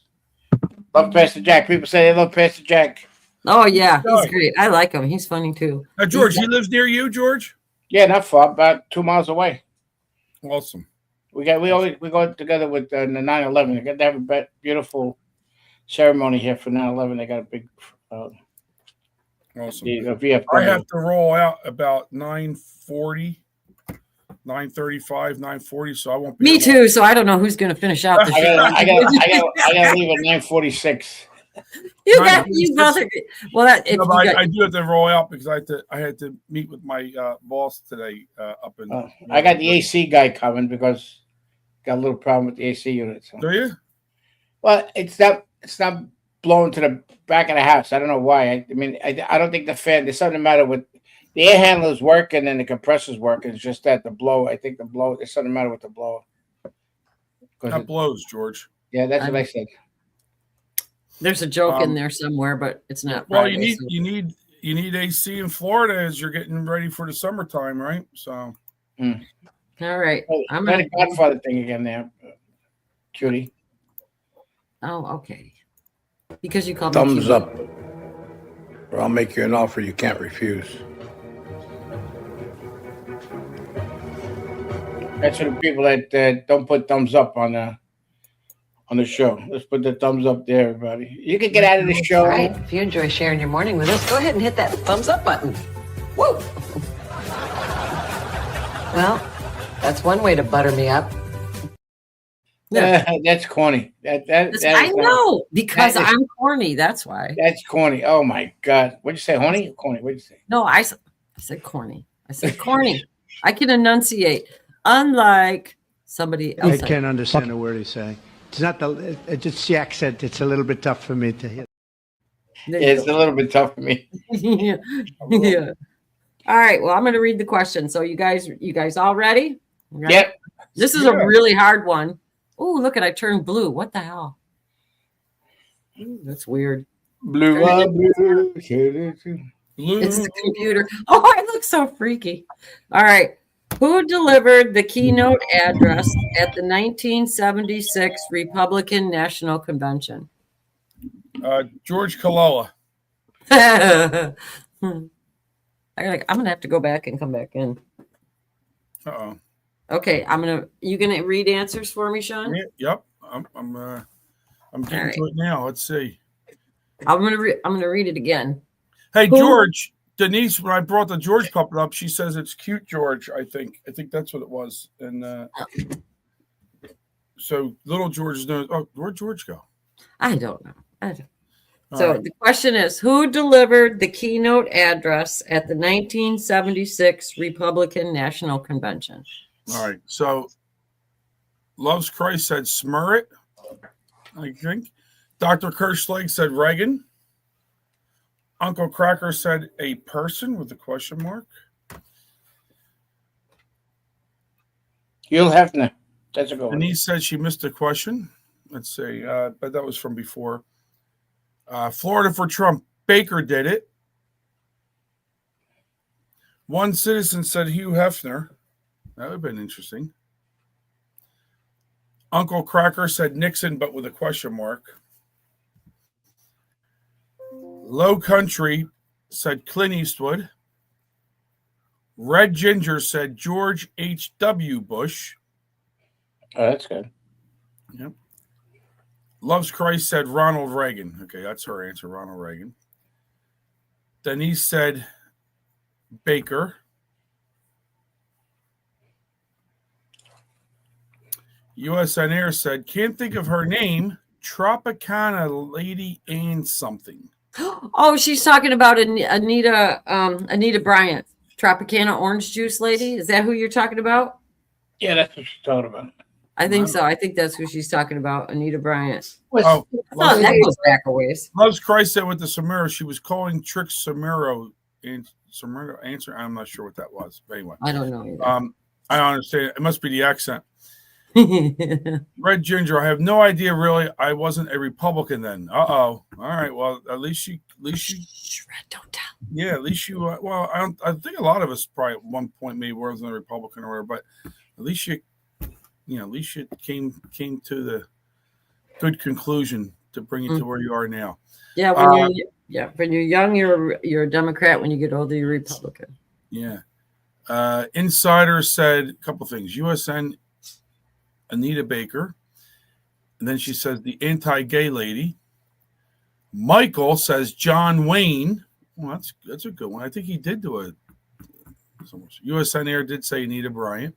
love Pastor Jack. People say they love Pastor Jack. Oh yeah, he's great. I like him. He's funny too. Now, George, he lives near you, George? Yeah, not far, about 2 miles away. Awesome. We go together with the 9/11. They got to have a beautiful ceremony here for 9/11. They got a big. Awesome. I have to roll out about 9:40, 9:35, 9:40, so I won't be. Me too. So I don't know who's going to finish out the show. I got to leave at 9:46. You both are good. Well, I do have to roll out because I had to meet with my boss today up in. I got the AC guy coming because got a little problem with the AC unit. So. Do you? Well, it's not blowing to the back of the house. I don't know why. I don't think the fan. There's something the matter with the air handler's working and the compressor's working. It's just that the blow. I think the blow. There's something the matter with the blower. That blows, George. Yeah, that's what I said. There's a joke in there somewhere, but it's not. Well, you need AC in Florida as you're getting ready for the summertime, right? So. All right. I'm going to Godfather thing again there, cutie. Oh, okay. Because you called thumbs up, or I'll make you an offer you can't refuse. That's for the people that don't put thumbs up on the show. Let's put the thumbs up there, everybody. You can get out of the show. All right. If you enjoy sharing your morning with us, go ahead and hit that thumbs up button. Woo! Well, that's one way to butter me up. Yeah, that's corny. I know because I'm corny. That's why. That's corny. Oh my God! What'd you say, horny? Corny? What'd you say? No, I said corny. I said corny. I can enunciate, unlike somebody else. I can't understand a word he's saying. It's not it's the accent. It's a little bit tough for me to hear. It's a little bit tough for me. Yeah. All right. Well, I'm going to read the question. So you guys all ready? Right? Yep. This is a really hard one. Oh, look at I turned blue. What the hell? Ooh, that's weird. Blue. It's the computer. Oh, I look so freaky. All right. Who delivered the keynote address at the 1976 Republican National Convention? George Colella. I'm gonna have to go back and come back in. Uh-oh. Okay, you gonna read answers for me, Sean? Yep. I'm getting to it now. Let's see. I'm gonna read it again. Hey, George, Denise, when I brought the George puppet up, she says it's cute George. I think that's what it was. And so little George knows. Oh, where'd George go? I don't know. All So right. the question is, who delivered the keynote address at the 1976 Republican National Convention? All right. So Loves Christ said Smurrit, I think. Dr. Kirschlag said Reagan. Uncle Cracker said a person with a question mark. Hugh Hefner. That's a good one. Denise said she missed a question. Let's see. But that was from before. Florida for Trump. Baker did it. One citizen said Hugh Hefner. That would have been interesting. Uncle Cracker said Nixon, but with a question mark. Low Country said Clint Eastwood. Red Ginger said George H.W. Bush. Oh, that's good. Yep. Loves Christ said Ronald Reagan. Okay, that's her answer, Ronald Reagan. Denise said Baker. USN Air said, can't think of her name, Tropicana Lady Ann something. Oh, she's talking about Anita Bryant, Tropicana orange juice lady. Is that who you're talking about? Yeah, that's what she's talking about. I think so. I think that's who she's talking about, Anita Bryant. Oh, Oh, that goes back a ways. Loves Christ said with the Samuro, she was calling Trick Samuro and Samuro answer. I'm not sure what that was. But anyway. I don't know either. I understand. It must be the accent. Red Ginger, I have no idea really. I wasn't a Republican then. All right. Well, at least you Shh, Red, don't tell. yeah, at least you well, I think a lot of us probably at one point maybe wasn't a Republican or whatever, but at least you came to the good conclusion to bring you to where you are now. Yeah, when you're young, you're a Democrat. When you get older, you're Republican. Yeah. Insider said a couple things. USN Anita Baker. And then she says the anti-gay lady. Michael says John Wayne. Well, that's a good one. I think he did do a USN Air did say Anita Bryant.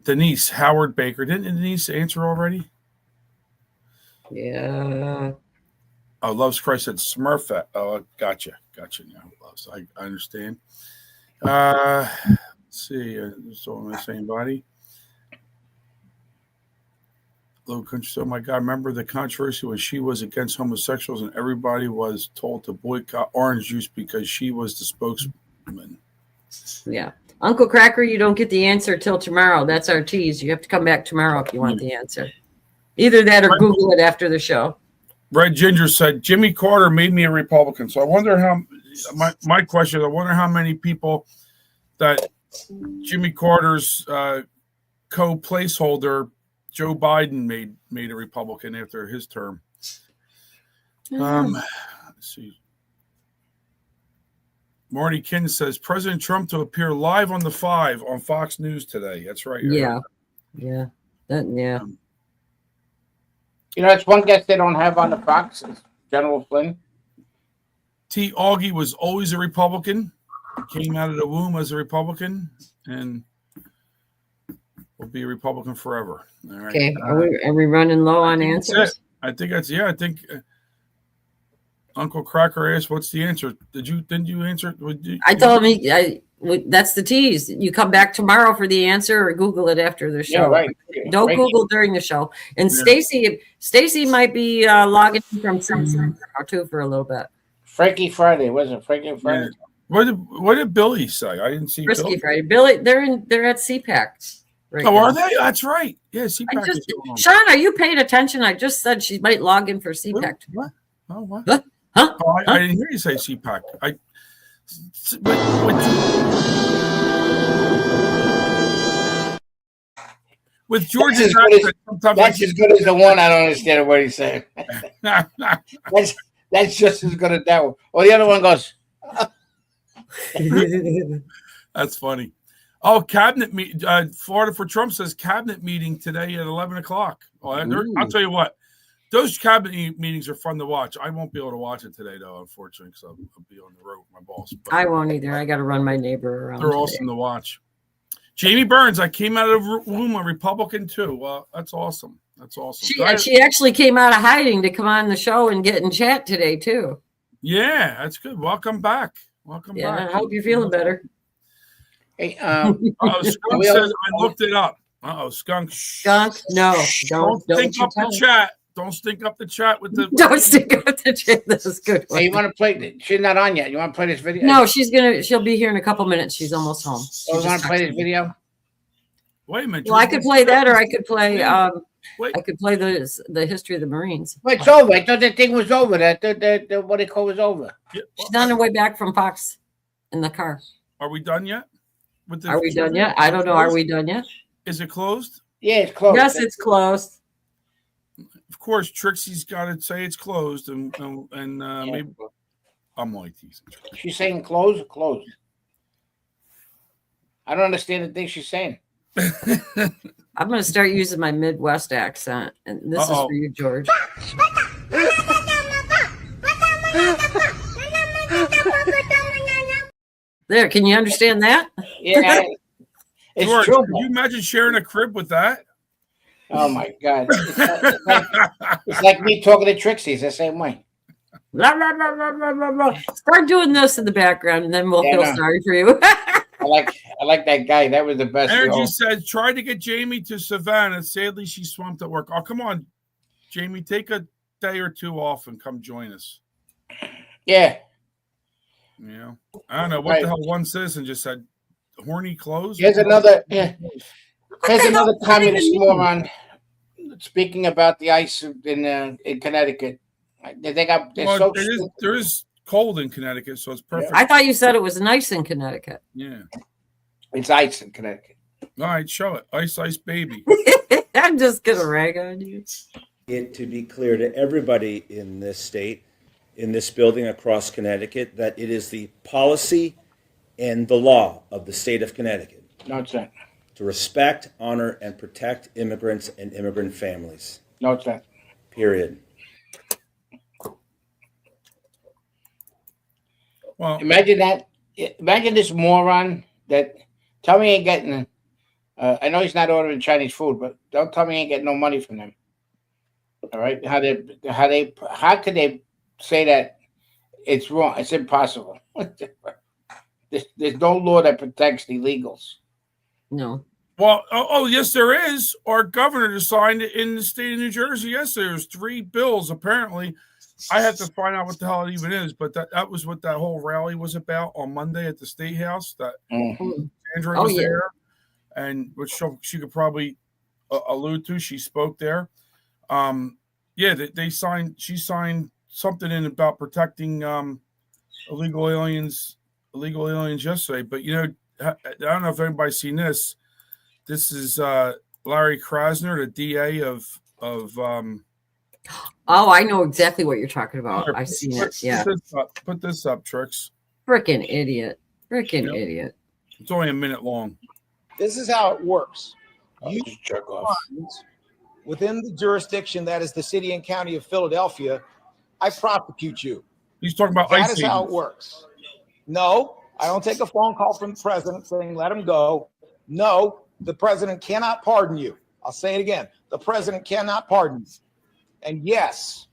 Denise Howard Baker. Didn't Denise answer already? Yeah. Oh, Loves Christ said Smurfette. Oh, gotcha now. Loves. I understand. Let's see. So in the same body. Low Country. Oh my God! Remember the controversy when she was against homosexuals and everybody was told to boycott orange juice because she was the spokeswoman. Yeah. Uncle Cracker, you don't get the answer till tomorrow. That's our tease. You have to come back tomorrow if you want the answer. Either that or Google it after the show. Red Ginger said Jimmy Carter made me a Republican. So I wonder how my question is, I wonder how many people that Jimmy Carter's co-placeholder Joe Biden made a Republican after his term. Let's see. Marty Kin says President Trump to appear live on the 5 on Fox News today. That's right. Yeah. You know, it's one guest they don't have on the Fox is General Flynn. T. Augie was always a Republican. Came out of the womb as a Republican and will be a Republican forever. All right. Okay. Are we running low on answers? I think that's I think Uncle Cracker asked, "What's the answer?" Didn't you answer? I told him that's the tease. You come back tomorrow for the answer, or Google it after the show. Yeah, right. Don't Right. Google during the show. And Stacy might be logging from something or two for a little bit. Frankie Friday, wasn't it? Frankie Friday. Yeah. What did Billy say? I didn't see Frisky Billy. Friday. Billy, they're at CPAC. Right Oh, now. are they? That's right. Yeah, CPAC is going on. Sean, are you paying attention? I just said she might log in for CPAC. What? Oh, what? Huh? Huh? Oh, I didn't hear you say CPAC. With George's accent, sometimes That's as good as the one. I don't understand what he's saying. That's just as good as that one. Or the other one goes. That's funny. Oh, cabinet meet. Florida for Trump says cabinet meeting today at 11 o'clock. Oh, I'll tell you what. Those cabinet meetings are fun to watch. I won't be able to watch it today, though, unfortunately, because I'll be on the road with my boss. But I won't either. I got to run my neighbor around. they're today. awesome to watch. Jamie Burns, I came out of the room a Republican too. Well, that's awesome. That's awesome. She actually came out of hiding to come on the show and get in chat today too. Yeah, that's good. Welcome back. Welcome Yeah, back. I hope you're feeling better. Hey, Skunk says I looked it up. Skunk. Skunk, no, don't stink up the chat. Don't stink up the chat with the. Don't stink up the chat. This is good. Hey, you want to play? She's not on yet. You want to play this video? No, she'll be here in a couple minutes. She's almost home. Oh, you want to play this video? Wait a minute. Well, I could play that, or I could play. Wait. I could play the history of the Marines. Well, it's over. I thought that thing was over. The what they call was over. Yeah, She's on her way back from Fox in the car. Are we done yet? Are we done yet? I don't know. Are we done yet? Is it closed? Yeah, it's closed. Yes, it's closed. Of course, Trixie's got to say it's closed, and maybe I'm only teasing. She's saying closed or closed. I don't understand the thing she's saying. I'm going to start using my Midwest accent, and this is for you, George. There, can you understand that? Yeah, it's George, true. can you imagine sharing a crib with that? Oh my God! It's like me talking to Trixie. It's the same way. Start doing this in the background, and then we'll feel sorry for you. I like that guy. That was the best. Energy said, "Try to get Jamie to Savannah. Sadly, she's swamped at work." Oh, come on, Jamie, take a day or two off and come join us. Yeah. You know, I don't know what the hell one citizen just said. Horny clothes. Here's another. Yeah. Here's another communist moron speaking about the ice in Connecticut. There is cold in Connecticut, so it's perfect. I thought you said it was nice in Connecticut. Yeah. It's ice in Connecticut. All right, show it. Ice, ice, baby. I'm just going to rag on you. It to be clear to everybody in this state, in this building across Connecticut, that it is the policy and the law of the state of Connecticut. No, it's not. To respect, honor, and protect immigrants and immigrant families. No, it's not. Period. Well, imagine that. Imagine this moron that tell me he ain't getting. I know he's not ordering Chinese food, but don't tell me he ain't getting no money from them. All right, how could they say that it's wrong? It's impossible. There's no law that protects the illegals. No. Well, yes, there is. Our governor just signed it in the state of New Jersey. Yes, there's 3 bills apparently. I have to find out what the hell it even is, but that was what that whole rally was about on Monday at the State House. That Sandra was there, and which she could probably allude to. She spoke there. They signed. She signed something in about protecting illegal aliens yesterday. But I don't know if anybody's seen this. This is Larry Krasner, the DA of. Oh, I know exactly what you're talking about. I've seen it. Yeah. Put this up, Trix. Freaking idiot. Idiot. It's only a minute long. This is how it works. You jerk off. Within the jurisdiction that is the city and county of Philadelphia, I prosecute you. He's talking about that is how it works. No, I don't take a phone call from the president saying let him go. No, the president cannot pardon you. I'll say it again. The president cannot pardon you. And yes,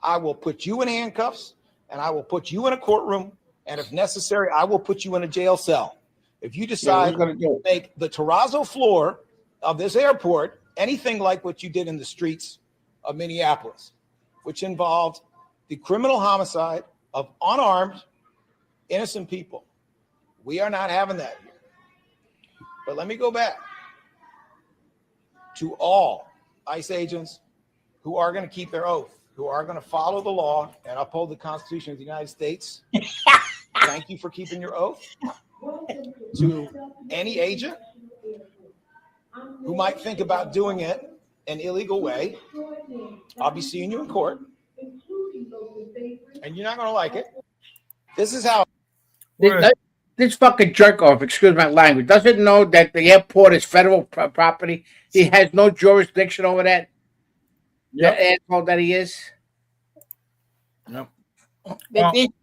I will put you in handcuffs and I will put you in a courtroom. And if necessary, I will put you in a jail cell. If you decide to make the terrazzo floor of this airport anything like what you did in the streets of Minneapolis, which involved the criminal homicide of unarmed, innocent people. We are not having that here. But let me go back to all ICE agents who are going to keep their oath, who are going to follow the law and uphold the Constitution of the United States. Thank you for keeping your oath. To any agent who might think about doing it an illegal way, I'll be seeing you in court. And you're not going to like it. This is how. This fucking jerk off, excuse my language, doesn't know that the airport is federal property. He has no jurisdiction over that. Yep. The asshole that he is. Yep.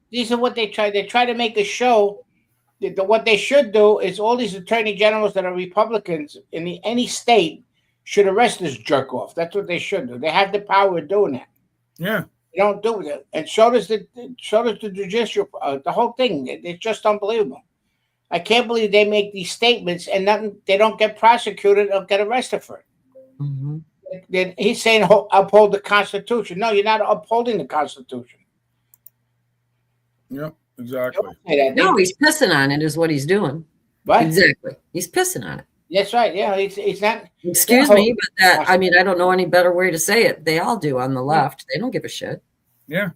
These are what they try. They try to make a show. What they should do is all these attorney generals that are Republicans in any state should arrest this jerk off. That's what they should do. They have the power of doing that. Yeah. They don't do it, and so does the judicial. The whole thing. It's just unbelievable. I can't believe they make these statements and nothing. They don't get prosecuted or get arrested for it. Mhm. He's saying uphold the Constitution. No, you're not upholding the Constitution. Yep. Exactly. Don't say that. No, he's pissing on it, is what he's doing. What? Exactly. He's pissing on it. That's right. Yeah, it's not. Excuse me, but that, I mean, I don't know any better way to say it. They all do on the left. They don't give a shit. Yeah.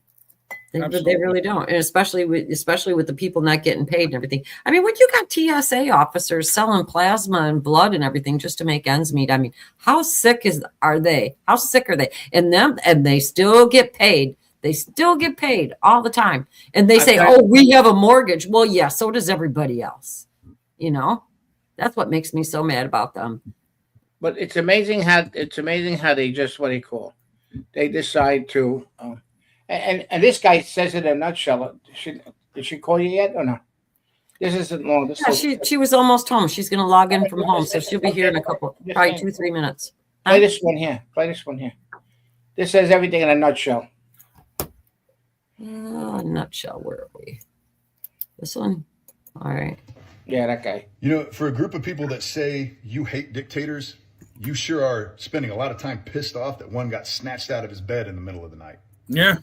They Absolutely. really don't, and especially with the people not getting paid and everything. I mean, when you got TSA officers selling plasma and blood and everything just to make ends meet, I mean, how sick are they? How sick are they? And they still get paid. They still get paid all the time, and they say, "Oh, we have a mortgage." Well, yeah, so does everybody else. You know, that's what makes me so mad about them. But it's amazing how they just what they call. They decide to. And this guy says it in a nutshell. Did she call you yet or no? This isn't long. Yeah, she was almost home. She's going to log in from home, so she'll be here in a couple, probably 2-3 minutes. Play this one here. This says everything in a nutshell. Nutshell. Where are we? This one. All right. Yeah, that guy. You know, for a group of people that say you hate dictators, you sure are spending a lot of time pissed off that one got snatched out of his bed in the middle of the night. Yeah.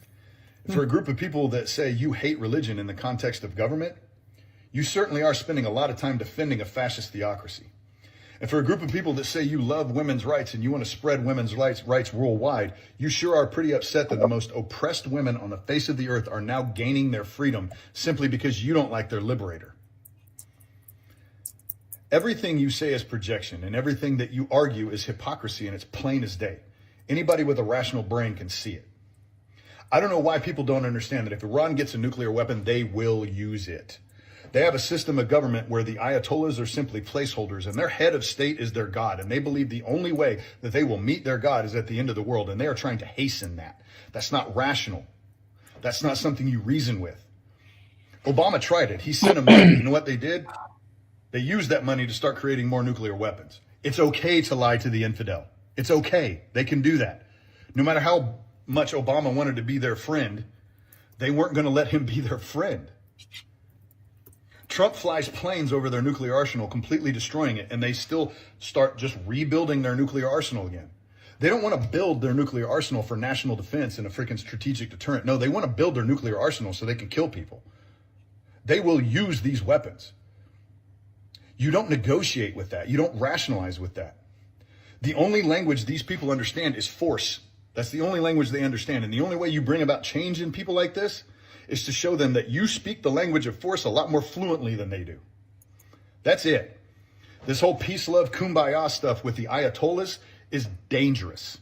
For a group of people that say you hate religion in the context of government, you certainly are spending a lot of time defending a fascist theocracy. And for a group of people that say you love women's rights and you want to spread women's rights worldwide, you sure are pretty upset that the most oppressed women on the face of the earth are now gaining their freedom simply because you don't like their liberator. Everything you say is projection, and everything that you argue is hypocrisy, and it's plain as day. Anybody with a rational brain can see it. I don't know why people don't understand that if Iran gets a nuclear weapon, they will use it. They have a system of government where the Ayatollahs are simply placeholders, and their head of state is their God, and they believe the only way that they will meet their God is at the end of the world, and they are trying to hasten that. That's not rational. That's not something you reason with. Obama tried it. He sent them money. You know what they did? They used that money to start creating more nuclear weapons. It's okay to lie to the infidel. It's okay. They can do that. No matter how much Obama wanted to be their friend, they weren't going to let him be their friend. Trump flies planes over their nuclear arsenal, completely destroying it, and they still start just rebuilding their nuclear arsenal again. They don't want to build their nuclear arsenal for national defense and a freaking strategic deterrent. No, they want to build their nuclear arsenal so they can kill people. They will use these weapons. You don't negotiate with that. You don't rationalize with that. The only language these people understand is force. That's the only language they understand. And the only way you bring about change in people like this is to show them that you speak the language of force a lot more fluently than they do. That's it. This whole peace, love, kumbaya stuff with the Ayatollahs is dangerous.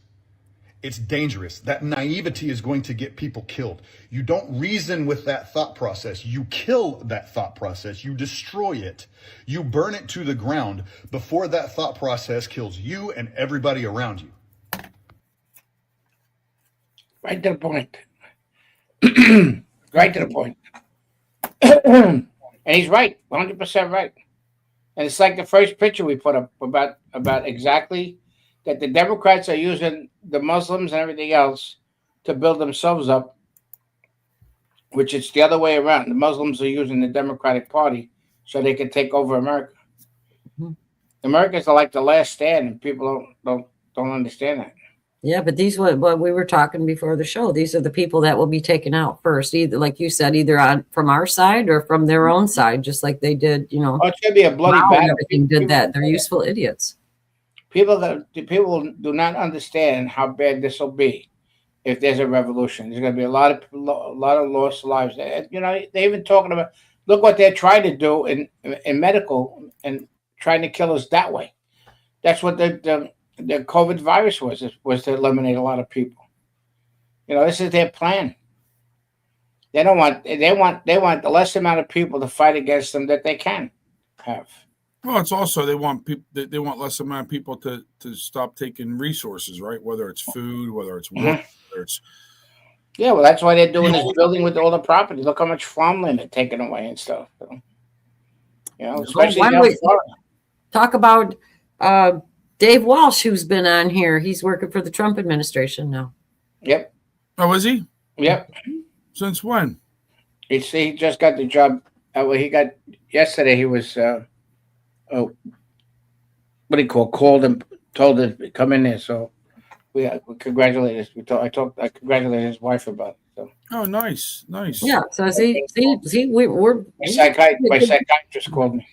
It's dangerous. That naivety is going to get people killed. You don't reason with that thought process. You kill that thought process. You destroy it. You burn it to the ground before that thought process kills you and everybody around you. Right to the point. Right to the point. And he's right, 100% right. And it's like the first picture we put up about exactly that the Democrats are using the Muslims and everything else to build themselves up, which it's the other way around. The Muslims are using the Democratic Party so they can take over America. Mm-hmm. Americans are like the last stand, and people don't understand that. Yeah, but these what we were talking before the show. These are the people that will be taken out first, either like you said, either from our side or from their own side, just like they did. You know, it's gonna be a bloody battle. Everything did that. They're useful idiots. People do not understand how bad this will be if there's a revolution. There's going to be a lot of lost lives. You know, they're even talking about look what they're trying to do in medical and trying to kill us that way. That's what the COVID virus was to eliminate a lot of people. You know, this is their plan. They want the less amount of people to fight against them that they can have. Well, it's also they want people. They want less amount of people to stop taking resources, right? Whether it's food, whether it's water, whether it's Yeah, well, that's why they're doing this building with all the property. Look how much farmland they're taking away and stuff. So, especially why down don't we Florida. talk about Dave Walsh, who's been on here? He's working for the Trump administration now. Yep. Oh, is he? Yep. Since when? He just got the job. Well, he got yesterday. He was what do you call? Called and told him to come in there. So we congratulated. I congratulated his wife about it. So. Oh, nice. Yeah. So see, we're my psychiatrist called me.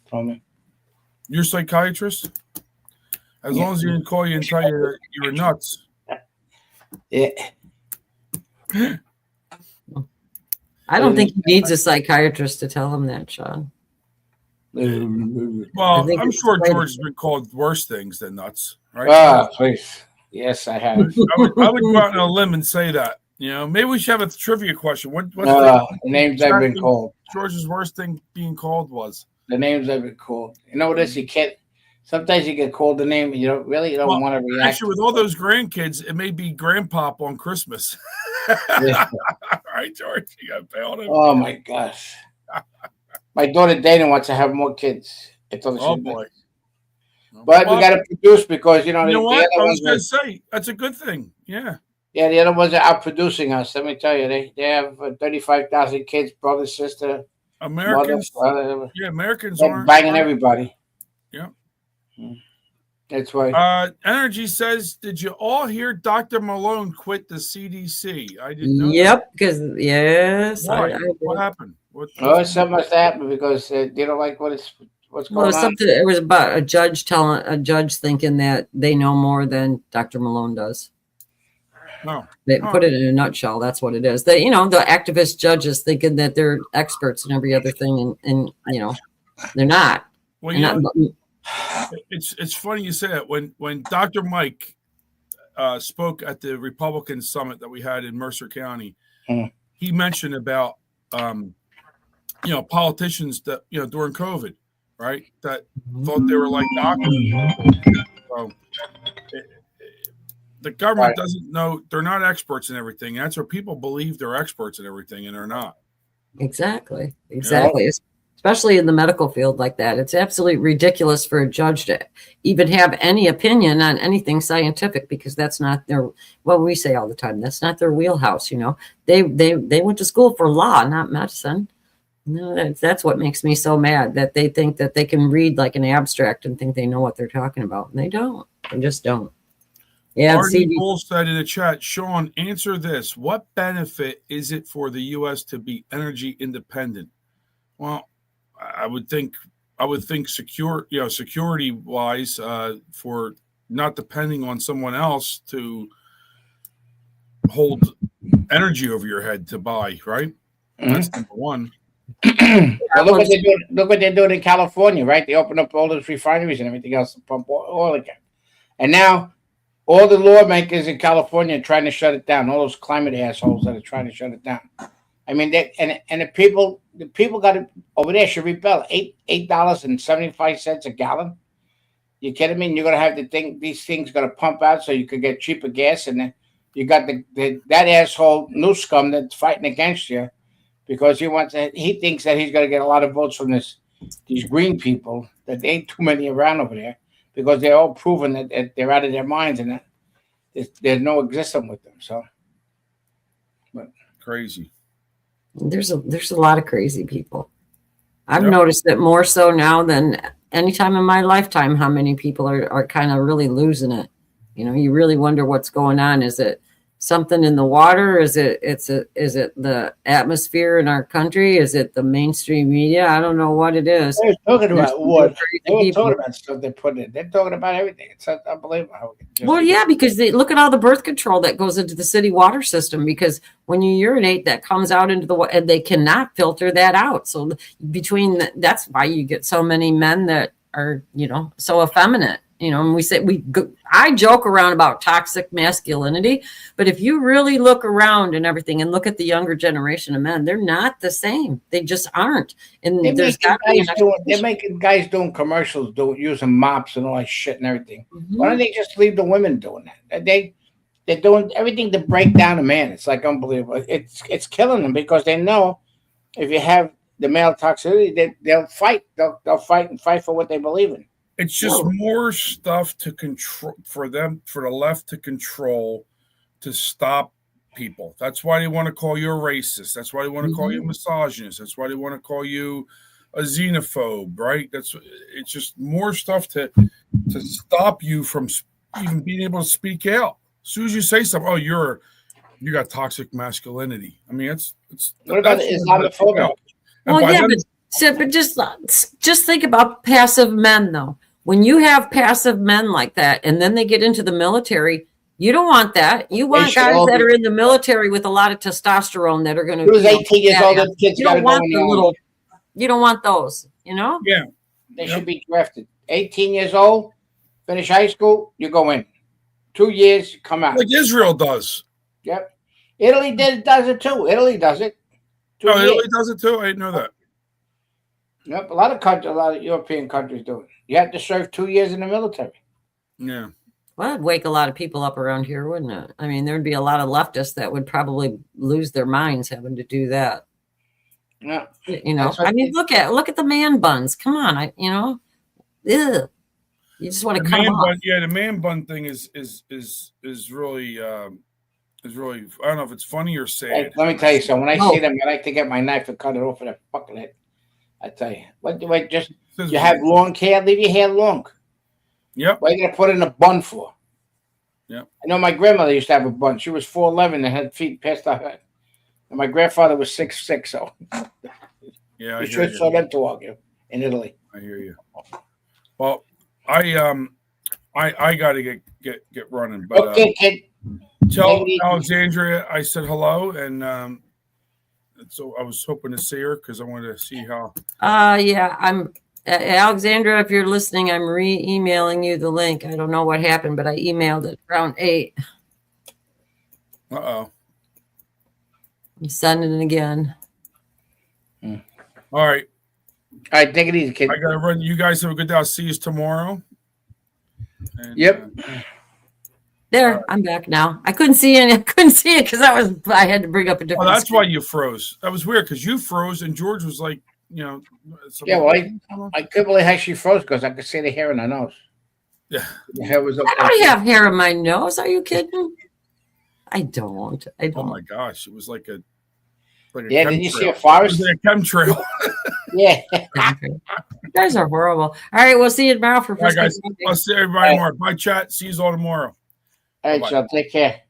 Told me. Your psychiatrist? As long as he didn't call you and tell you that you were nuts. Yeah. I don't think he needs a psychiatrist to tell him that, Sean. Well, I'm sure George has been called worse things than nuts, right? Ah, please. Yes, I have. I would go out on a limb and say that. Maybe we should have a trivia question. What's the names I've been called? George's worst thing being called was? The names I've been called. You know what this? You can't. Sometimes you get called the name and you don't want to react. Actually, with all those grandkids, it may be Grandpop on Christmas. Yeah. All right, George, you got bailed in. Oh my gosh. My daughter Dana wants to have more kids. Oh boy. But we got to produce because you know what? I was going to say that's a good thing. Yeah. Yeah, the other ones are out producing us. Let me tell you, they have 35,000 kids, brother, sister, Americans. mother, Americans aren't banging everybody. Yeah. That's why. Energy says, did you all hear Dr. Malone quit the CDC? I didn't know. Yep, because yes. What happened? Something must happen because they don't like what's going on. It was about a judge thinking that they know more than Dr. Malone does. No. They put it in a nutshell. That's what it is. The activist judges thinking that they're experts in every other thing, and they're not. Well, it's funny you say that. When Dr. Mike spoke at the Republican summit that we had in Mercer County, he mentioned about politicians that during COVID, right, that thought they were like doctors. So the government doesn't know. They're not experts in everything. That's where people believe they're experts in everything, and they're not. Exactly. Especially in the medical field like that. It's absolutely ridiculous for a judge to even have any opinion on anything scientific because that's not their, what we say all the time, that's not their wheelhouse, They went to school for law, not medicine. That's what makes me so mad, that they think that they can read like an abstract and think they know what they're talking about. And they don't. They just don't. Yeah. Marty Bull said in the chat, Sean, answer this. What benefit is it for the U.S. to be energy independent? Well, I would think security wise, for not depending on someone else to hold energy over your head to buy, right? That's number one. Look what they're doing in California, right? They open up all those refineries and everything else to pump oil again. And now all the lawmakers in California are trying to shut it down. All those climate assholes that are trying to shut it down. I mean, the people got it over there should rebel. $8.75 a gallon. You kidding me? And you're gonna have these things gonna pump out so you could get cheaper gas, and then you got that asshole Newscomb that's fighting against you because he thinks that he's gonna get a lot of votes from these green people, that there ain't too many around over there because they're all proven that they're out of their minds and that there's no existence with them. So, but crazy. There's a lot of crazy people. I've noticed it more so now than any time in my lifetime, how many people are kind of really losing it. You really wonder what's going on. Is it something in the water? Is it the atmosphere in our country? Is it the mainstream media? I don't know what it is. They're talking about what? They're talking about stuff they put in. They're talking about everything. It's unbelievable. Well, yeah, because they look at all the birth control that goes into the city water system, because when you urinate, that comes out into the water, and they cannot filter that out. So that's why you get so many men that are, so effeminate, You know, and we say I joke around about toxic masculinity, but if you really look around and everything and look at the younger generation of men, they're not the same. They just aren't. And They're making guys doing commercials, using mops and all that shit and everything. Mhm. Why don't they just leave the women doing that? They're doing everything to break down a man. It's like unbelievable. It's killing them because they know if you have the male toxicity, they'll fight. They'll fight and fight for what they believe in. It's just more stuff to control for them, for the left to control, to stop people. That's why they want to call you a racist. That's why they want to call you a misogynist. That's why they want to call you a xenophobe, right? It's just more stuff to stop you from even being able to speak out. As soon as you say something, oh, you got toxic masculinity. I mean, what about Islamophobia? Well, yeah, but just think about passive men, though. When you have passive men like that, and then they get into the military, you don't want that. You want guys that are in the military with a lot of testosterone that are going to. Who's 18 years old? Kids you don't want the little. You don't want those. You know. Yeah. They should be drafted. 18 years old, finish high school, you go in. 2 years, you come out. Like Israel does. Yep. Italy does it too. Italy does it. Italy does it too. I didn't know that. Yep. A lot of European countries do it. You have to serve 2 years in the military. Yeah. Well, it'd wake a lot of people up around here, wouldn't it? I mean, there'd be a lot of leftists that would probably lose their minds having to do that. Yeah. You know, I mean, look at the man buns. Come on, ew. You just want to cut them off. Yeah, the man bun thing is really I don't know if it's funny or sad. Hey, let me tell you something. When I see them, I like to get my knife and cut it off of their fucking head. I tell you, you have long hair, leave your hair long. Yep. What are you gonna put in a bun for? Yep. I know my grandmother used to have a bun. She was 4'11" and had feet past her head. And my grandfather was 6'6", so yeah, you should saw them to argue in Italy. I hear you. Well, I got to get running, but okay, kid. Tell Alexandria I said hello, and so I was hoping to see her because I wanted to see how. Yeah, I'm Alexandra. If you're listening, I'm re-emailing you the link. I don't know what happened, but I emailed it around 8. Uh-oh. I'm sending it again. All right. All right, take it easy, kid. I gotta run. You guys have a good day. I'll see you tomorrow. And, yep. There, I'm back now. I couldn't see it. I couldn't see it because I had to bring up a different. Oh, that's why you froze. That was weird because you froze and George was like, yeah. Well, I couldn't believe how she froze because I could see the hair in her nose. Yeah, the hair was up. I don't have hair in my nose. Are you kidding? I don't. Oh my gosh, it was like a. Yeah, did you see a forest? It was like a chemtrail. Yeah. You guys are horrible. All right, we'll see you tomorrow for first. Guys, I'll see everybody tomorrow. Bye, chat. See you all tomorrow. All right, so take care.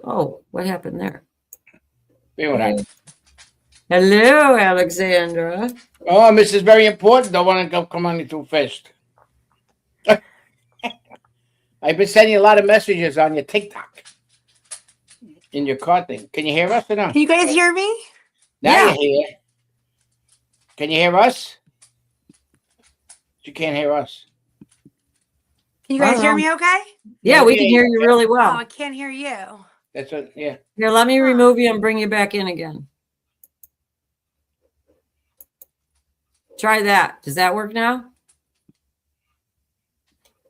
Oh, what happened there? Hello, Alexandra. Oh, this is very important. Don't want to go come on you too fast. I've been sending you a lot of messages on your TikTok. In your car thing. Can you hear us or no? Can you guys hear me? Now you hear. Can you hear us? You can't hear us. Can you guys hear me okay? Yeah, we can hear you really well. Oh, I can't hear you. That's it, yeah. Here, let me remove you and bring you back in again. Try that. Does that work now?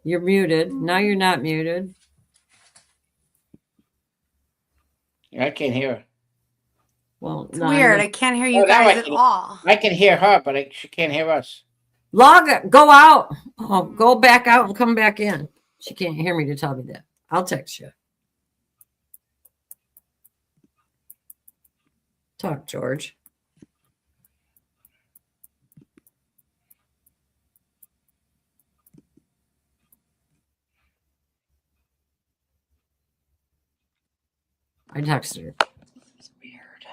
You're muted. Now you're not muted. I can't hear her. Well, it's weird. I can't hear you guys at all. I can hear her, but she can't hear us. Go out. Oh, go back out and come back in. She can't hear me to tell me that. I'll text you. Talk, George. I texted her. It's weird.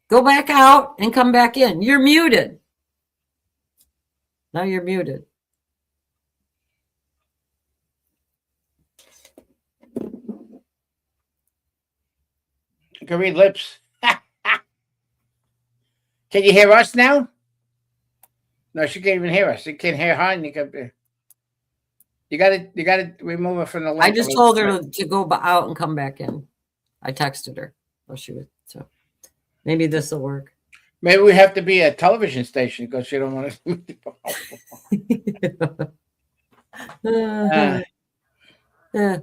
Go back out and come back in. You're muted. Now you're muted. You can read lips. Can you hear us now? No, she can't even hear us. You can't hear her, and you gotta remove her from the link. I just told her to go out and come back in. I texted her. So maybe this will work. Maybe we have to be a television station because she don't want to. Yeah.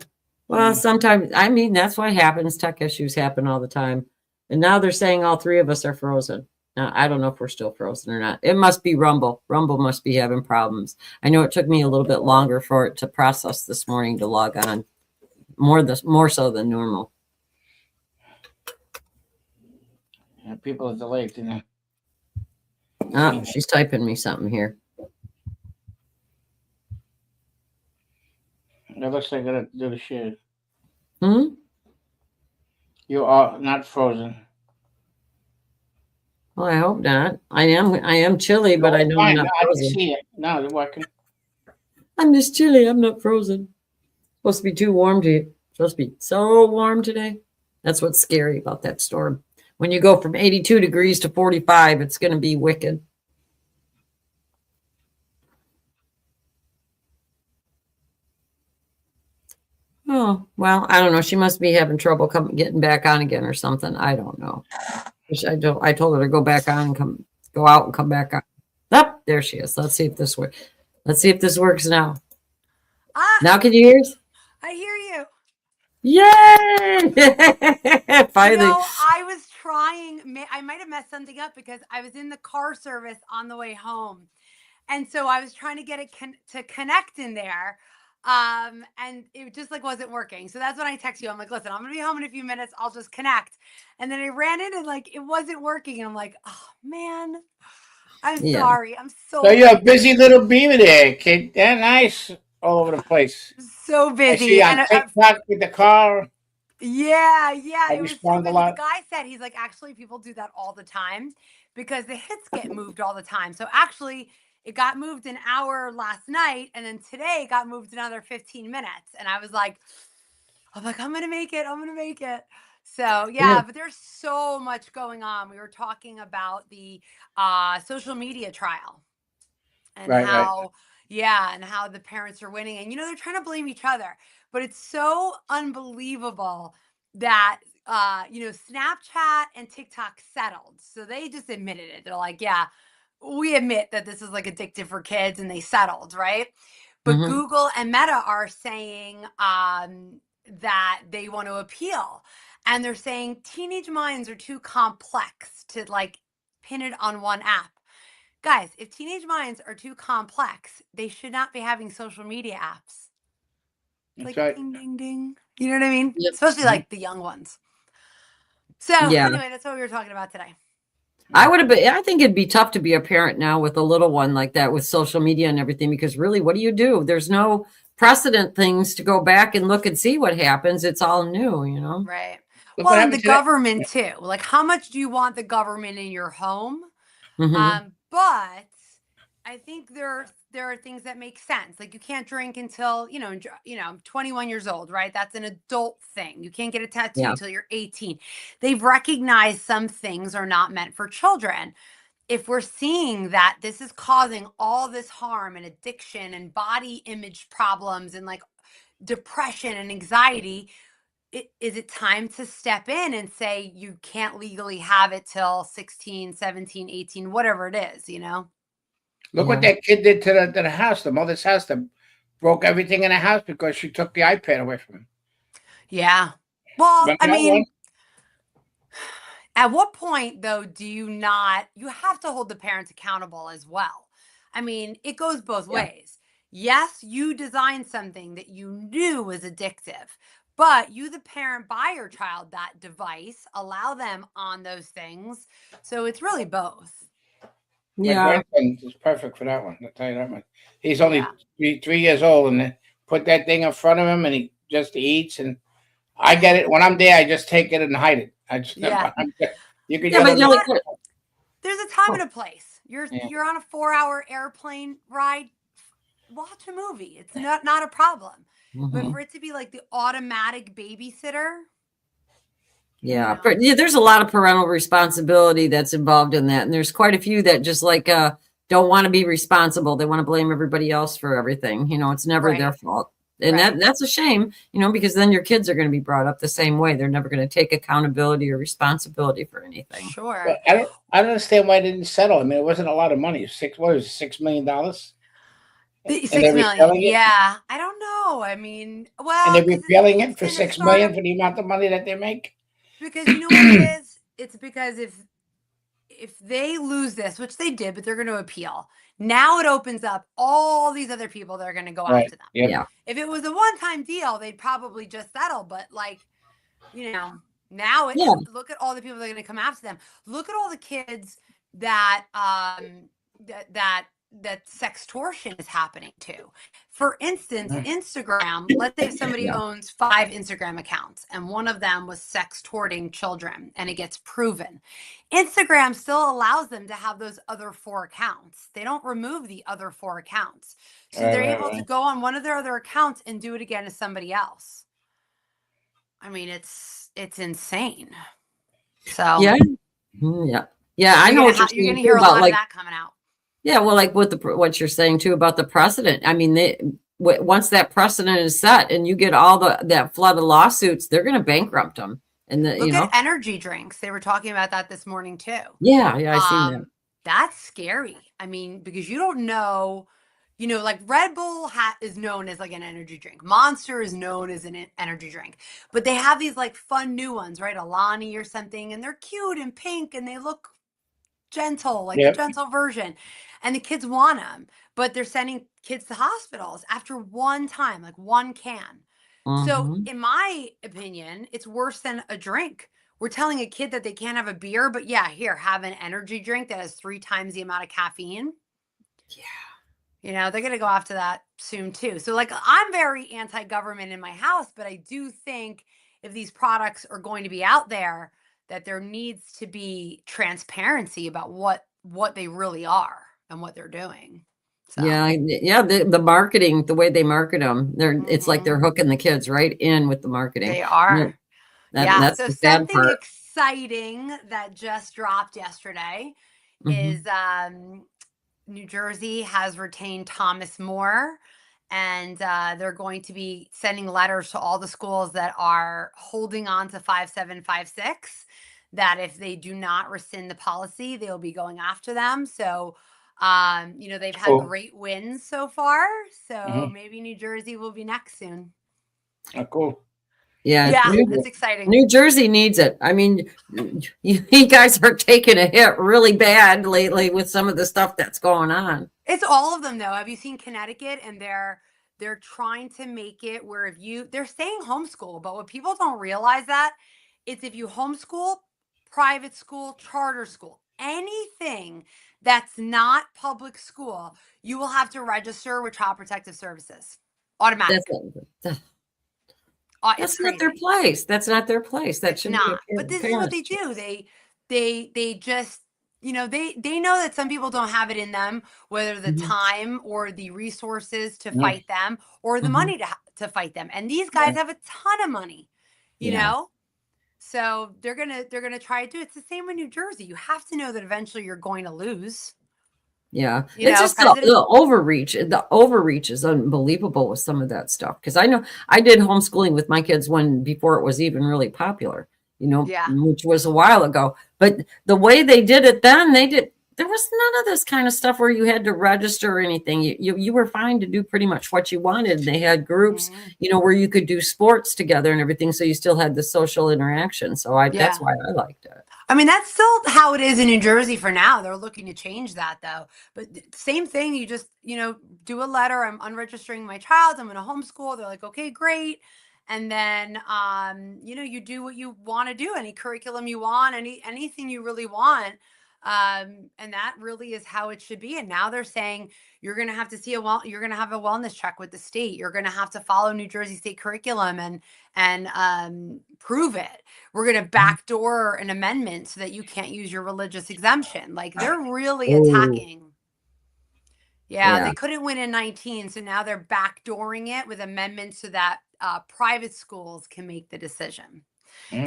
Well, sometimes, I mean, that's what happens. Tech issues happen all the time. And now they're saying all three of us are frozen. Now, I don't know if we're still frozen or not. It must be Rumble. Rumble must be having problems. I know it took me a little bit longer for it to process this morning to log on. More so than normal. Yeah, people are delayed, you know. Oh, she's typing me something here. It looks like I gotta do the share. Hmm? You are not frozen. Well, I hope not. I am chilly, but I know I'm not I can frozen. see it. No, they're working. I'm just chilly. I'm not frozen. Supposed to be too warm supposed to be so warm today. That's what's scary about that storm. When you go from 82 degrees to 45, it's going to be wicked. Oh, well, I don't know. She must be having trouble getting back on again or something. I don't know. I told her to go back on and go out and come back on. Oh, there she is. Let's see if this works. Let's see if this works now. Now can you hear us? I hear you. Yay! Finally. I was trying. I might have messed something up because I was in the car service on the way home. And so I was trying to get it to connect in there. And it just wasn't working. So that's when I text you. I'm like, listen, I'm going to be home in a few minutes. I'll just connect. And then I ran in and it wasn't working. And I'm like, oh man, I'm sorry. I'm So you're a busy little beaver there, kid. They're nice all over the place. So busy. I see on TikTok with the car. Yeah. I It was so respond a busy. lot. The guy said, he's like, actually, people do that all the time because the hits get moved all the time. So actually, it got moved an hour last night, and then today it got moved another 15 minutes. And I'm going to make it. I'm going to make it. So, yeah, but there's so much going on. We were talking about the social media trial and how the parents are winning. And, they're trying to blame each other. But it's so unbelievable that, Snapchat and TikTok settled. So they just admitted it. They're like, yeah, we admit that this is addictive for kids, and they settled, right? But Google and Meta are saying that they want to appeal, and they're saying teenage minds are too complex to pin it on one app. Guys, if teenage minds are too complex, they should not be having social media apps. That's right. Ding, ding, ding. You know what I mean? Yep. Especially the young ones. So anyway, that's what we were talking about today. I think it'd be tough to be a parent now with a little one like that with social media and everything, because really, what do? There's no precedent things to go back and look and see what happens. It's all new, Right. Look Well, what and the happened today. government too. How much do you want the government in your home? But I think there are things that make sense. You can't drink until 21 years old, right? That's an adult thing. You can't get a tattoo until you're 18. They've recognized some things are not meant for children. If we're seeing that this is causing all this harm and addiction and body image problems and depression and anxiety, is it time to step in and say you can't legally have it till 16, 17, 18, whatever it is, Look what that kid did to the house, the mother's house. That broke everything in the house because she took the iPad away from him. Yeah. Well, Remember I that mean, one? at what point, though, you have to hold the parents accountable as well. I mean, it goes both ways. Yes, you designed something that you knew was addictive, but you, the parent, buy your child that device, allow them on those things. So it's really both. My grandson is perfect for that one. I'll tell you that much. He's only 3 years old, and put that thing in front of him, and he just eats. And I get it when I'm there. I just take it and hide it. I just you can but there's a time and a place. You're on a 4-hour airplane ride. Watch a movie. It's not a problem. But for it to be the automatic babysitter, Yeah, but yeah, there's a lot of parental responsibility that's involved in that, and there's quite a few that just like don't want to be responsible. They want to blame everybody else for everything. You know, it's never their fault, and that's a shame. You know, because then your kids are going to be brought up the same way. They're never going to take accountability or responsibility for anything. Sure. But I don't understand why they didn't settle. I mean, it wasn't a lot of money. What was it, $6 million? $6 they're million. reselling it? Yeah. I don't know. I mean, And well, they're 'cause reselling it it's for gonna $6 start million a- for the amount of money that they make. because you know what it is? It's because if they lose this, which they did, but they're going to appeal. Now it opens up all these other people that are going to go Right. after them. Yep. Yeah. If it was a one-time deal, they'd probably just settle. But like, you know, now it's look at all the people that are going to come after them. Look at all the kids that that sextortion is happening to. For instance, Instagram, let's say somebody owns 5 Instagram accounts and one of them was sextorting children and it gets proven. Instagram still allows them to have those other 4 accounts. They don't remove the other 4 accounts. So they're able to go on one of their other accounts and do it again to somebody else. I mean, it's insane. So I know what you're going saying to hear a about lot like of that coming out. Yeah, well, like what you're saying too about the precedent. I mean, once that precedent is set, and you get all that flood of lawsuits, they're going to bankrupt them. And Look at energy drinks. They were talking about that this morning too. Yeah, I seen that. That's scary. I mean, because you don't know. You know, like Red Bull is known as like an energy drink. Monster is known as an energy drink. But they have these like fun new ones, right? Alani or something, and they're cute and pink, and they look gentle, like a gentle version. And the kids want them, but they're sending kids to hospitals after one time, like one can. So in my opinion, it's worse than a drink. We're telling a kid that they can't have a beer, but yeah, here, have an energy drink that has 3 times the amount of caffeine. Yeah. You know, they're going to go after that soon too. So like, I'm very anti-government in my house, but I do think if these products are going to be out there, that there needs to be transparency about what they really are and what they're doing. So. Yeah, the marketing, the way they market them, it's like they're hooking the kids right in with the marketing. They are. That's So the sad something part. exciting that just dropped yesterday is New Jersey has retained Thomas More, and they're going to be sending letters to all the schools that are holding on to 5756 that if they do not rescind the policy, they'll be going after them. So, you know, they've had great wins so far. So maybe New Jersey will be next soon. Oh, cool. Yeah, that's exciting. New Jersey needs it. I mean, you guys are taking a hit really bad lately with some of the stuff that's going on. It's all of them though. Have you seen Connecticut? And they're trying to make it where if they're saying homeschool, but what people don't realize that it's if you homeschool, private school, charter school, anything that's not public school, you will have to register with Child Protective Services. Automatic. That's not their place. That's not their place. That should not. But this is what they do. They just, you know, they know that some people don't have it in them, whether the time or the resources to fight them or the money to fight them. And these guys have a ton of money, you know? So they're gonna try to do it. It's the same with New Jersey. You have to know that eventually you're going to lose. Yeah, it's just the overreach. The overreach is unbelievable with some of that stuff. Because I know I did homeschooling with my kids before it was even really popular, you know, which was a while ago. But the way they did it then, there was none of this kind of stuff where you had to register or anything. You were fine to do pretty much what you wanted. They had groups, you know, where you could do sports together and everything. So you still had the social interaction. So that's why I liked it. I mean, that's still how it is in New Jersey for now. They're looking to change that though. But same thing, you just, you know, do a letter. I'm unregistering my child. I'm going to homeschool. They're like, okay, great. And then, you know, you do what you want to do, any curriculum you want, anything you really want. And that really is how it should be. And now they're saying you're going to have to you're going to have a wellness check with the state. You're going to have to follow New Jersey state curriculum and prove it. We're going to backdoor an amendment so that you can't use your religious exemption. Like they're really attacking. Yeah, they couldn't win in 19. So now they're backdooring it with amendments so that private schools can make the decision.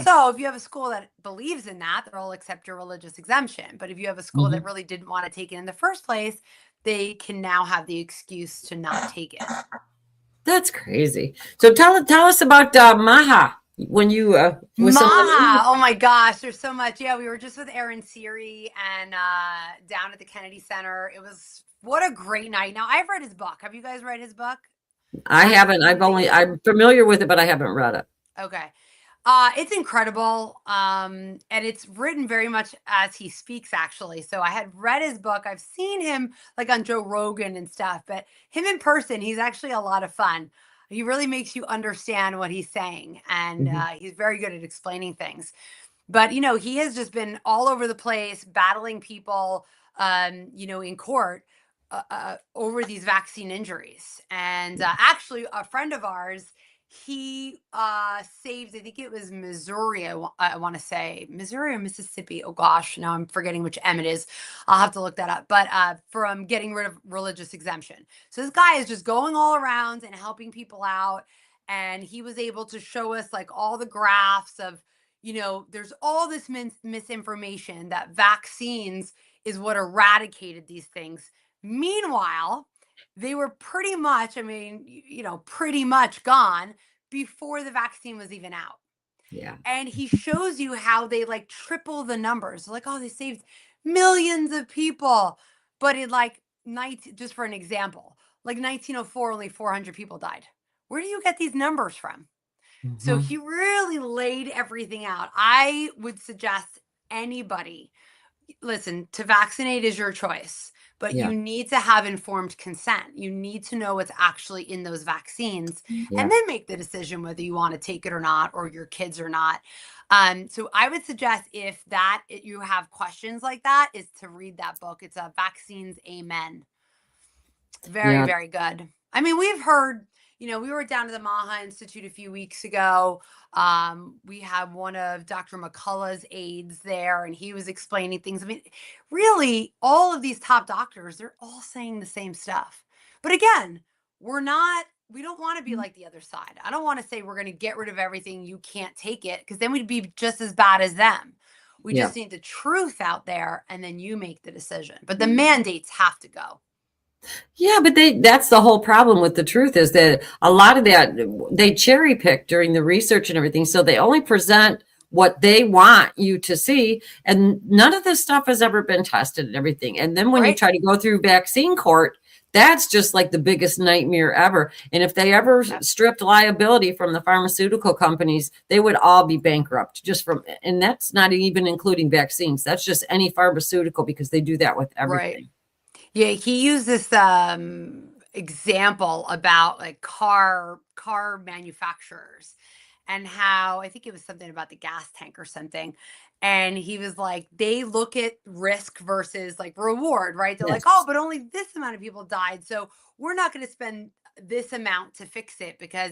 So if you have a school that believes in that, they'll accept your religious exemption. But if you have a school that really didn't want to take it in the first place, they can now have the excuse to not take it. That's crazy. So tell us about MAHA when you with MAHA. Oh my gosh, there's so much. Yeah, we were just with Aaron Seary and down at the Kennedy Center. It was what a great night. Now I've read his book. Have you guys read his book? I haven't. I'm familiar with it, but I haven't read it. Okay. It's incredible. And it's written very much as he speaks, actually. So I had read his book. I've seen him like on Joe Rogan and stuff, but him in person, he's actually a lot of fun. He really makes you understand what he's saying. And he's very good at explaining things. But, you know, he has just been all over the place battling people, you know, in court over these vaccine injuries. And actually, a friend of ours, he saved, I think it was Missouri, I want to say Missouri or Mississippi. Oh gosh, now I'm forgetting which M it is. I'll have to look that up. But from getting rid of religious exemption. So this guy is just going all around and helping people out. And he was able to show us like all the graphs of, you know, there's all this misinformation that vaccines is what eradicated these things. Meanwhile, they were pretty much, I mean, you know, pretty much gone before the vaccine was even out. Yeah. And he shows you how they like triple the numbers. Like, oh, they saved millions of people. But in like just for an example, like 1904, only 400 people died. Where do you get these numbers from? So he really laid everything out. I would suggest anybody, listen, to vaccinate is your choice. But you need to have informed consent. You need to know what's actually in those vaccines and then make the decision whether you want to take it or not, or your kids or not. So I would suggest if you have questions like that, is to read that book. It's Vaccines Amen. Very, very good. I mean, we've heard, you know, we were down to the MAHA Institute a few weeks ago. We had one of Dr. McCullough's aides there, and he was explaining things. I mean, really, all of these top doctors, they're all saying the same stuff. But again, we don't want to be like the other side. I don't want to say we're going to get rid of everything. You can't take it, because then we'd be just as bad as them. We just need the truth out there, and then you make the decision. But the mandates have to go. Yeah, but that's the whole problem with the truth, is that a lot of that they cherry pick during the research and everything. So they only present what they want you to see. And none of this stuff has ever been tested and everything. And then when you try to go through vaccine court, that's just like the biggest nightmare ever. And if they ever stripped liability from the pharmaceutical companies, they would all be bankrupt and that's not even including vaccines. That's just any pharmaceutical, because they do that with everything. Right. Yeah, he used this example about like car manufacturers and how, I think it was something about the gas tank or something. And he was like, they look at risk versus like reward, right? They're like, oh, but only this amount of people died, so we're not going to spend this amount to fix it because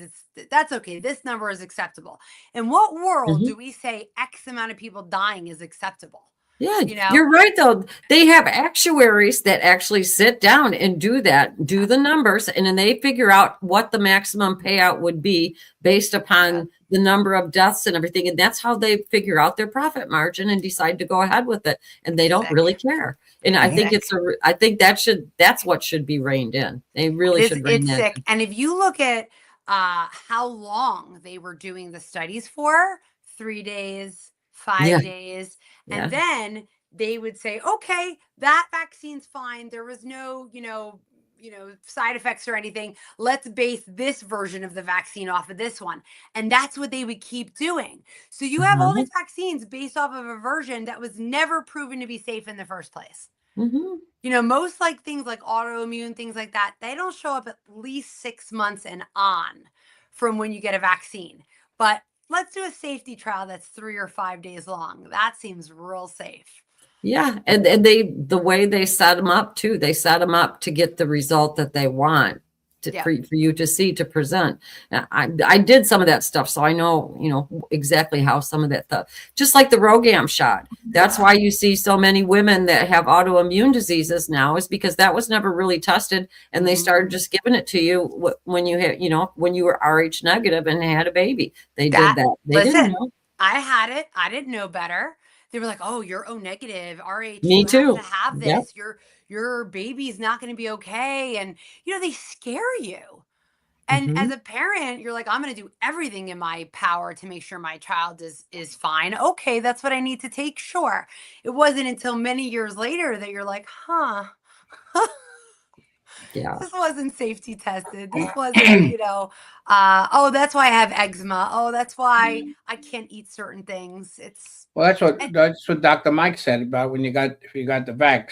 that's okay. This number is acceptable. In what world do we say X amount of people dying is acceptable? Yeah, you're right, though. They have actuaries that actually sit down and do the numbers, and then they figure out what the maximum payout would be based upon the number of deaths and everything. And that's how they figure out their profit margin and decide to go ahead with it. And they don't really care. And I think that's what should be reined in. They really should rein it's in. Sick. And if you look at how long they were doing the studies for, 3 days, 5 days. And then they would say, okay, that vaccine's fine. There was no, side effects or anything. Let's base this version of the vaccine off of this one. And that's what they would keep doing. So you have all these vaccines based off of a version that was never proven to be safe in the first place. Most like things like autoimmune, things like that, they don't show up at least 6 months and on from when you get a vaccine. But let's do a safety trial that's 3 or 5 days long. That seems real safe. Yeah. And the way they set them up too, they set them up to get the result that they want for you to see, to present. I did some of that stuff. So I know, exactly how some of that stuff, just like the Rogam shot. That's why you see so many women that have autoimmune diseases now, is because that was never really tested. And they started just giving it to you when you had, when you were Rh negative and had a baby. They did that. They didn't know. I had it. I didn't know better. They were like, "Oh, you're O negative, RH. Me You have too. to have Yep. this. Your baby's not going to be okay." And they scare you. And as Mhm. a parent, you're like, "I'm going to do everything in my power to make sure my child is fine." Okay, that's what I need to take. Sure. It wasn't until many years later that you're like, "Huh." Yeah. This wasn't safety tested. This wasn't, oh, that's why I have eczema. Oh, that's why I can't eat certain things. It's Well, and that's what Dr. Mike said about if you got the vax.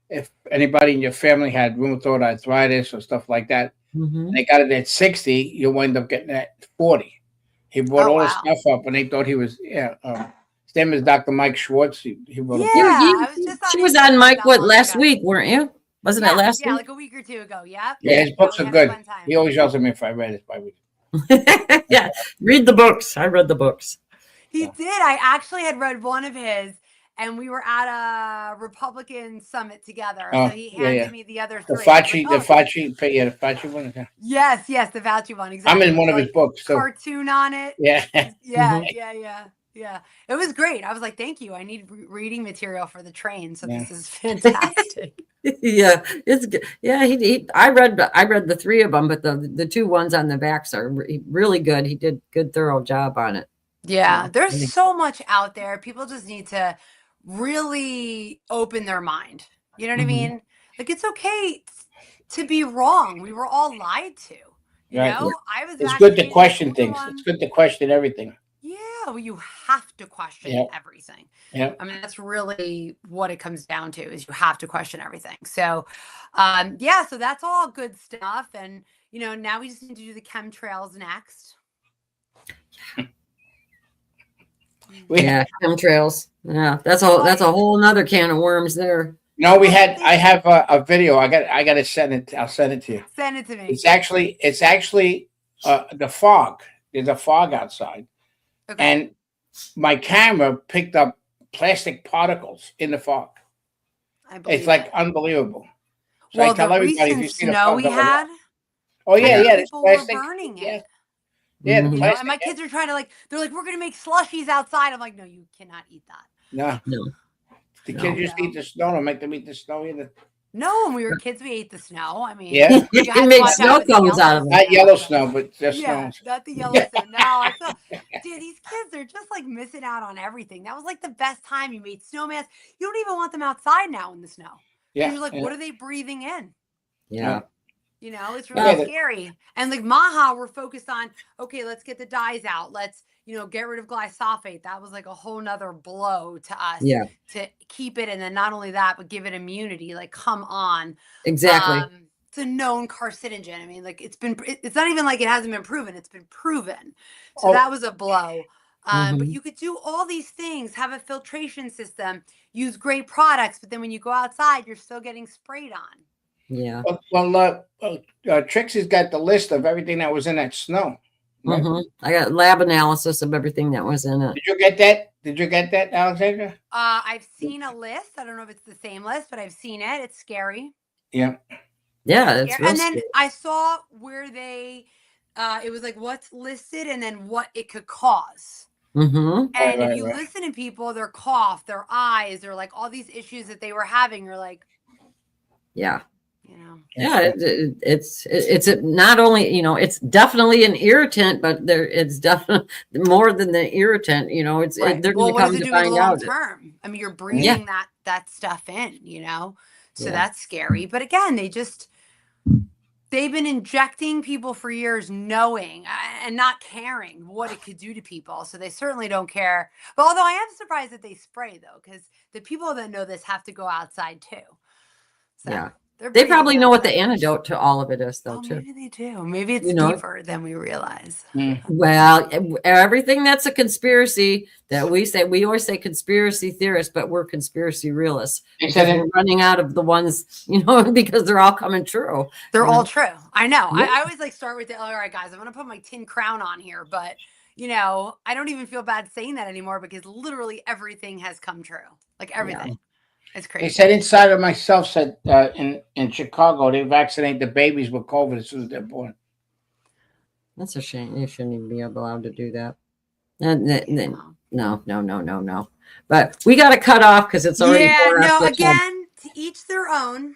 If anybody in your family had rheumatoid arthritis or stuff like that, and Mhm. they got it at 60, you wind up getting it at 40. He brought oh all this wow. stuff up, and they thought he was his name is Dr. Mike Schwartz. He wrote Yeah, a book. I was just She on was his on show Mike not what long last ago. week, weren't you? Wasn't that Yeah, last yeah, week? like a week or two ago. Yep. Yeah, his books we are had a good. fun time. He always yells at me if I read it by week. Yeah. Read the books. I read the books. He did. I actually had read one of his, and we were at a Republican summit together. So he handed me the other The three. I was like, Fauci, "Oh, the Fauci one. Yeah. yes, the Fauci one, exactly." I'm in one of With, his books, so cartoon on it. yeah. Yeah, Mhm. yeah. It was great. I was like, "Thank you. I need reading material for the train, so Yeah. this is fantastic." Yeah, it's good. Yeah, I read the three of them, but the two ones on the backs are really good. He did good thorough job on it. Yeah, So, there's really- so much out there. People just need to really open their mind. You know what I Mhm. mean? Like it's okay to be wrong. We were all lied to. Right. Yeah. I was It's good to vaccinated. question things. It's Everyone, good to question everything. yeah, well, you have to question Yeah. everything. Yeah. I mean, that's really what it comes down to is you have to question everything. So, yeah, so that's all good stuff. And, now we just need to do the chemtrails next. Yeah, chemtrails. Yeah, that's a whole nother can of worms there. No, I have a video. I got to send it. I'll send it to you. Send it to me. It's actually the fog. There's a fog outside. Okay. And my camera picked up plastic particles in the fog. I believe It's like it. unbelievable. So Well, I tell the everybody if you recent see the snow fog, we don't look had, up. Oh yeah, yeah. It's people were plastic. burning Yeah, it. yeah. The Mhm. plastic. And my kids are trying to they're like, "We're gonna make slushies outside." I'm like, "No, you cannot eat that." No, No. the No. kids just eat the snow. Don't make them eat the snow either. No, when we were kids, we ate the snow. I mean, Yeah. you had It to made watch snow out with the cones out of it. Not yellow snow, but just Yeah, snow. not the yellow snow. No, I feel, dude, these kids are just missing out on everything. That was the best time. You made snowmans. You don't even want them outside now in the snow. Yeah. You're like, yeah. what are they breathing in? Yeah. It's really Yeah. scary. And MAHA, we're focused on, okay, let's get the dyes out. Let's, get rid of glyphosate. That was a whole nother blow to us Yeah. to keep it. And then not only that, but give it immunity. Come on. Exactly. It's a known carcinogen. I mean, it's not even it hasn't been proven. It's been proven. So Oh. that was a blow. But Mhm. you could do all these things, have a filtration system, use great products. But then when you go outside, you're still getting sprayed on. Yeah. Trixie's got the list of everything that was in that snow. Right? Mhm. I got lab analysis of everything that was in it. Did you get that? Did you get that, Alexandra? I've seen a list. I don't know if it's the same list, but I've seen it. It's scary. Yeah. Yeah, it's Yeah, real and then scary. I saw where they, it was what's listed and then what it could cause. Mhm. And if Right, you right. listen to people, their cough, their eyes, or all these issues that they were having, you're like, Yeah. Yeah, it's not only it's definitely an irritant, but it's definitely more than the irritant. right. They're Well, going to what does come it to do find long out. term? I mean, you're breathing that stuff in, so Yeah. that's scary. But again, they've been injecting people for years, knowing and not caring what it could do to people. So they certainly don't care. But although I am surprised that they spray though, because the people that know this have to go outside too. So Yeah. they're They breathing probably know what the outside. andote to all of it is, though, Oh, too. maybe they do. Maybe it's You know? deeper than we realize. Well, everything that's a conspiracy that we always say conspiracy theorists, but we're conspiracy realists They because said we're running out of the ones, because they're all coming true. They're all true. I know. Yeah. I always start with all right, guys, I'm going to put my tin crown on here, but I don't even feel bad saying that anymore because literally everything has come true. Everything. It's They crazy. said inside of myself said in Chicago they vaccinate the babies with COVID as soon as they're born. That's a shame. You shouldn't even be allowed to do that. No. But we got to cut off because it's already. Yeah, 4 no, after 10. again, to each their own.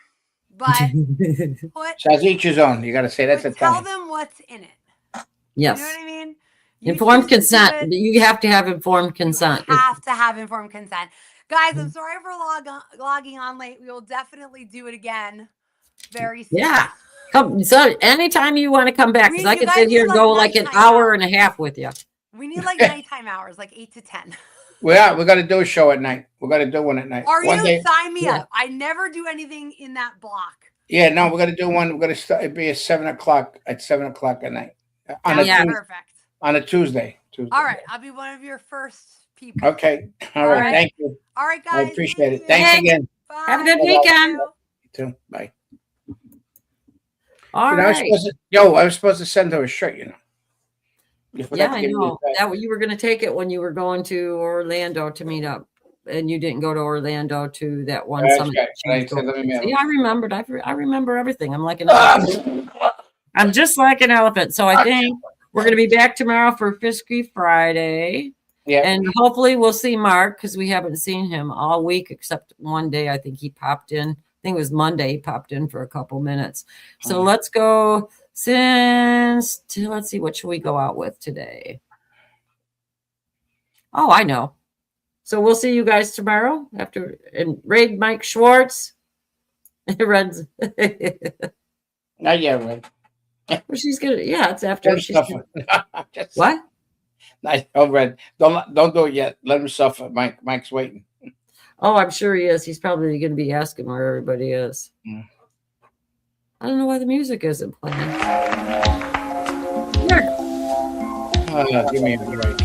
But put, Says each his own. You got to say that's a but tell thing. them what's in it. Yes. You know what I mean? You Informed choose to do consent. it. You have to have informed consent. You have to have informed consent. Guys, I'm sorry for logging on late. We will definitely do it again very soon. Yeah. Come. So anytime you want to come back, because I You could guys sit here need, and go like, like an nighttime hour hours. and a half with you. We need like nighttime hours, like 8 to 10. We're got to do a show at night. We're going to do one at night. Are One you? day- Sign me Yeah. up. I never do anything in that block. Yeah, no, we're going to do one. We're going to start. It'd be at 7 o'clock at 7 o'clock at night on a That's Tuesday. perfect. On a Tuesday. All right, I'll be one of your first people. Okay. All right. right. Thank you. All right, guys. I appreciate it. thank Thanks you. again. Bye. Have a good Bye-bye. weekend. You too. Bye. All You know, right. I was supposed to send her a shirt. You know. You forgot Yeah, to I give me know it back. that you were going to take it when you were going to Orlando to meet up, and you didn't go to Orlando to that one That's summit. right. that you I said, let me mail See, it. I remembered. I remember everything. I'm like an Ah. elephant. I'm just like an elephant. So I think we're going to be back tomorrow for Fisky Friday, Yeah. and hopefully we'll see Mark because we haven't seen him all week except one day. I think he popped in. I think it was Monday. He popped in for a couple minutes. So let's go. Let's see, what should we go out with today? Oh, I know. So we'll see you guys tomorrow after and raid Mike Schwartz. Red's. Not yet, Red. Well, she's gonna. Yeah, it's after. Let him She's suffer. what? Nice. Oh, Red. Don't do it yet. Let him suffer. Mike's waiting. Oh, I'm sure he is. He's probably going to be asking where everybody is. Mm. I don't know why the music isn't playing. Here. Give me a break.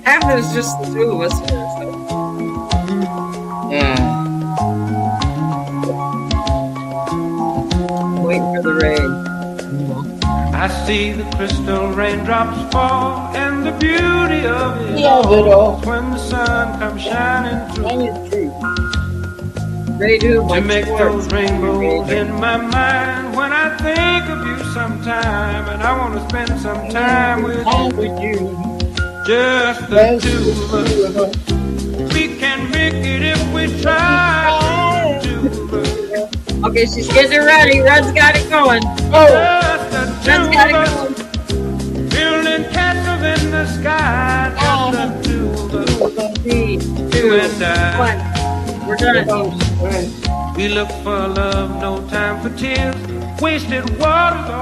There's just the two of us here. So. Waiting for the rain. I see the crystal raindrops fall, and the beauty of it all all when the sun comes shining through. They do. To make those rainbows in my mind when I think of you sometime, and I want to spend some time with you. Just the two of us. We can make it if we try to. Okay, she's getting it ready. Red's got it going. Just the two Red's got it of going. us. Building castles in the sky. Just the two of us. 3, 2, You and I. 1. We're done. We look for love, no time for tears. Wasted water's all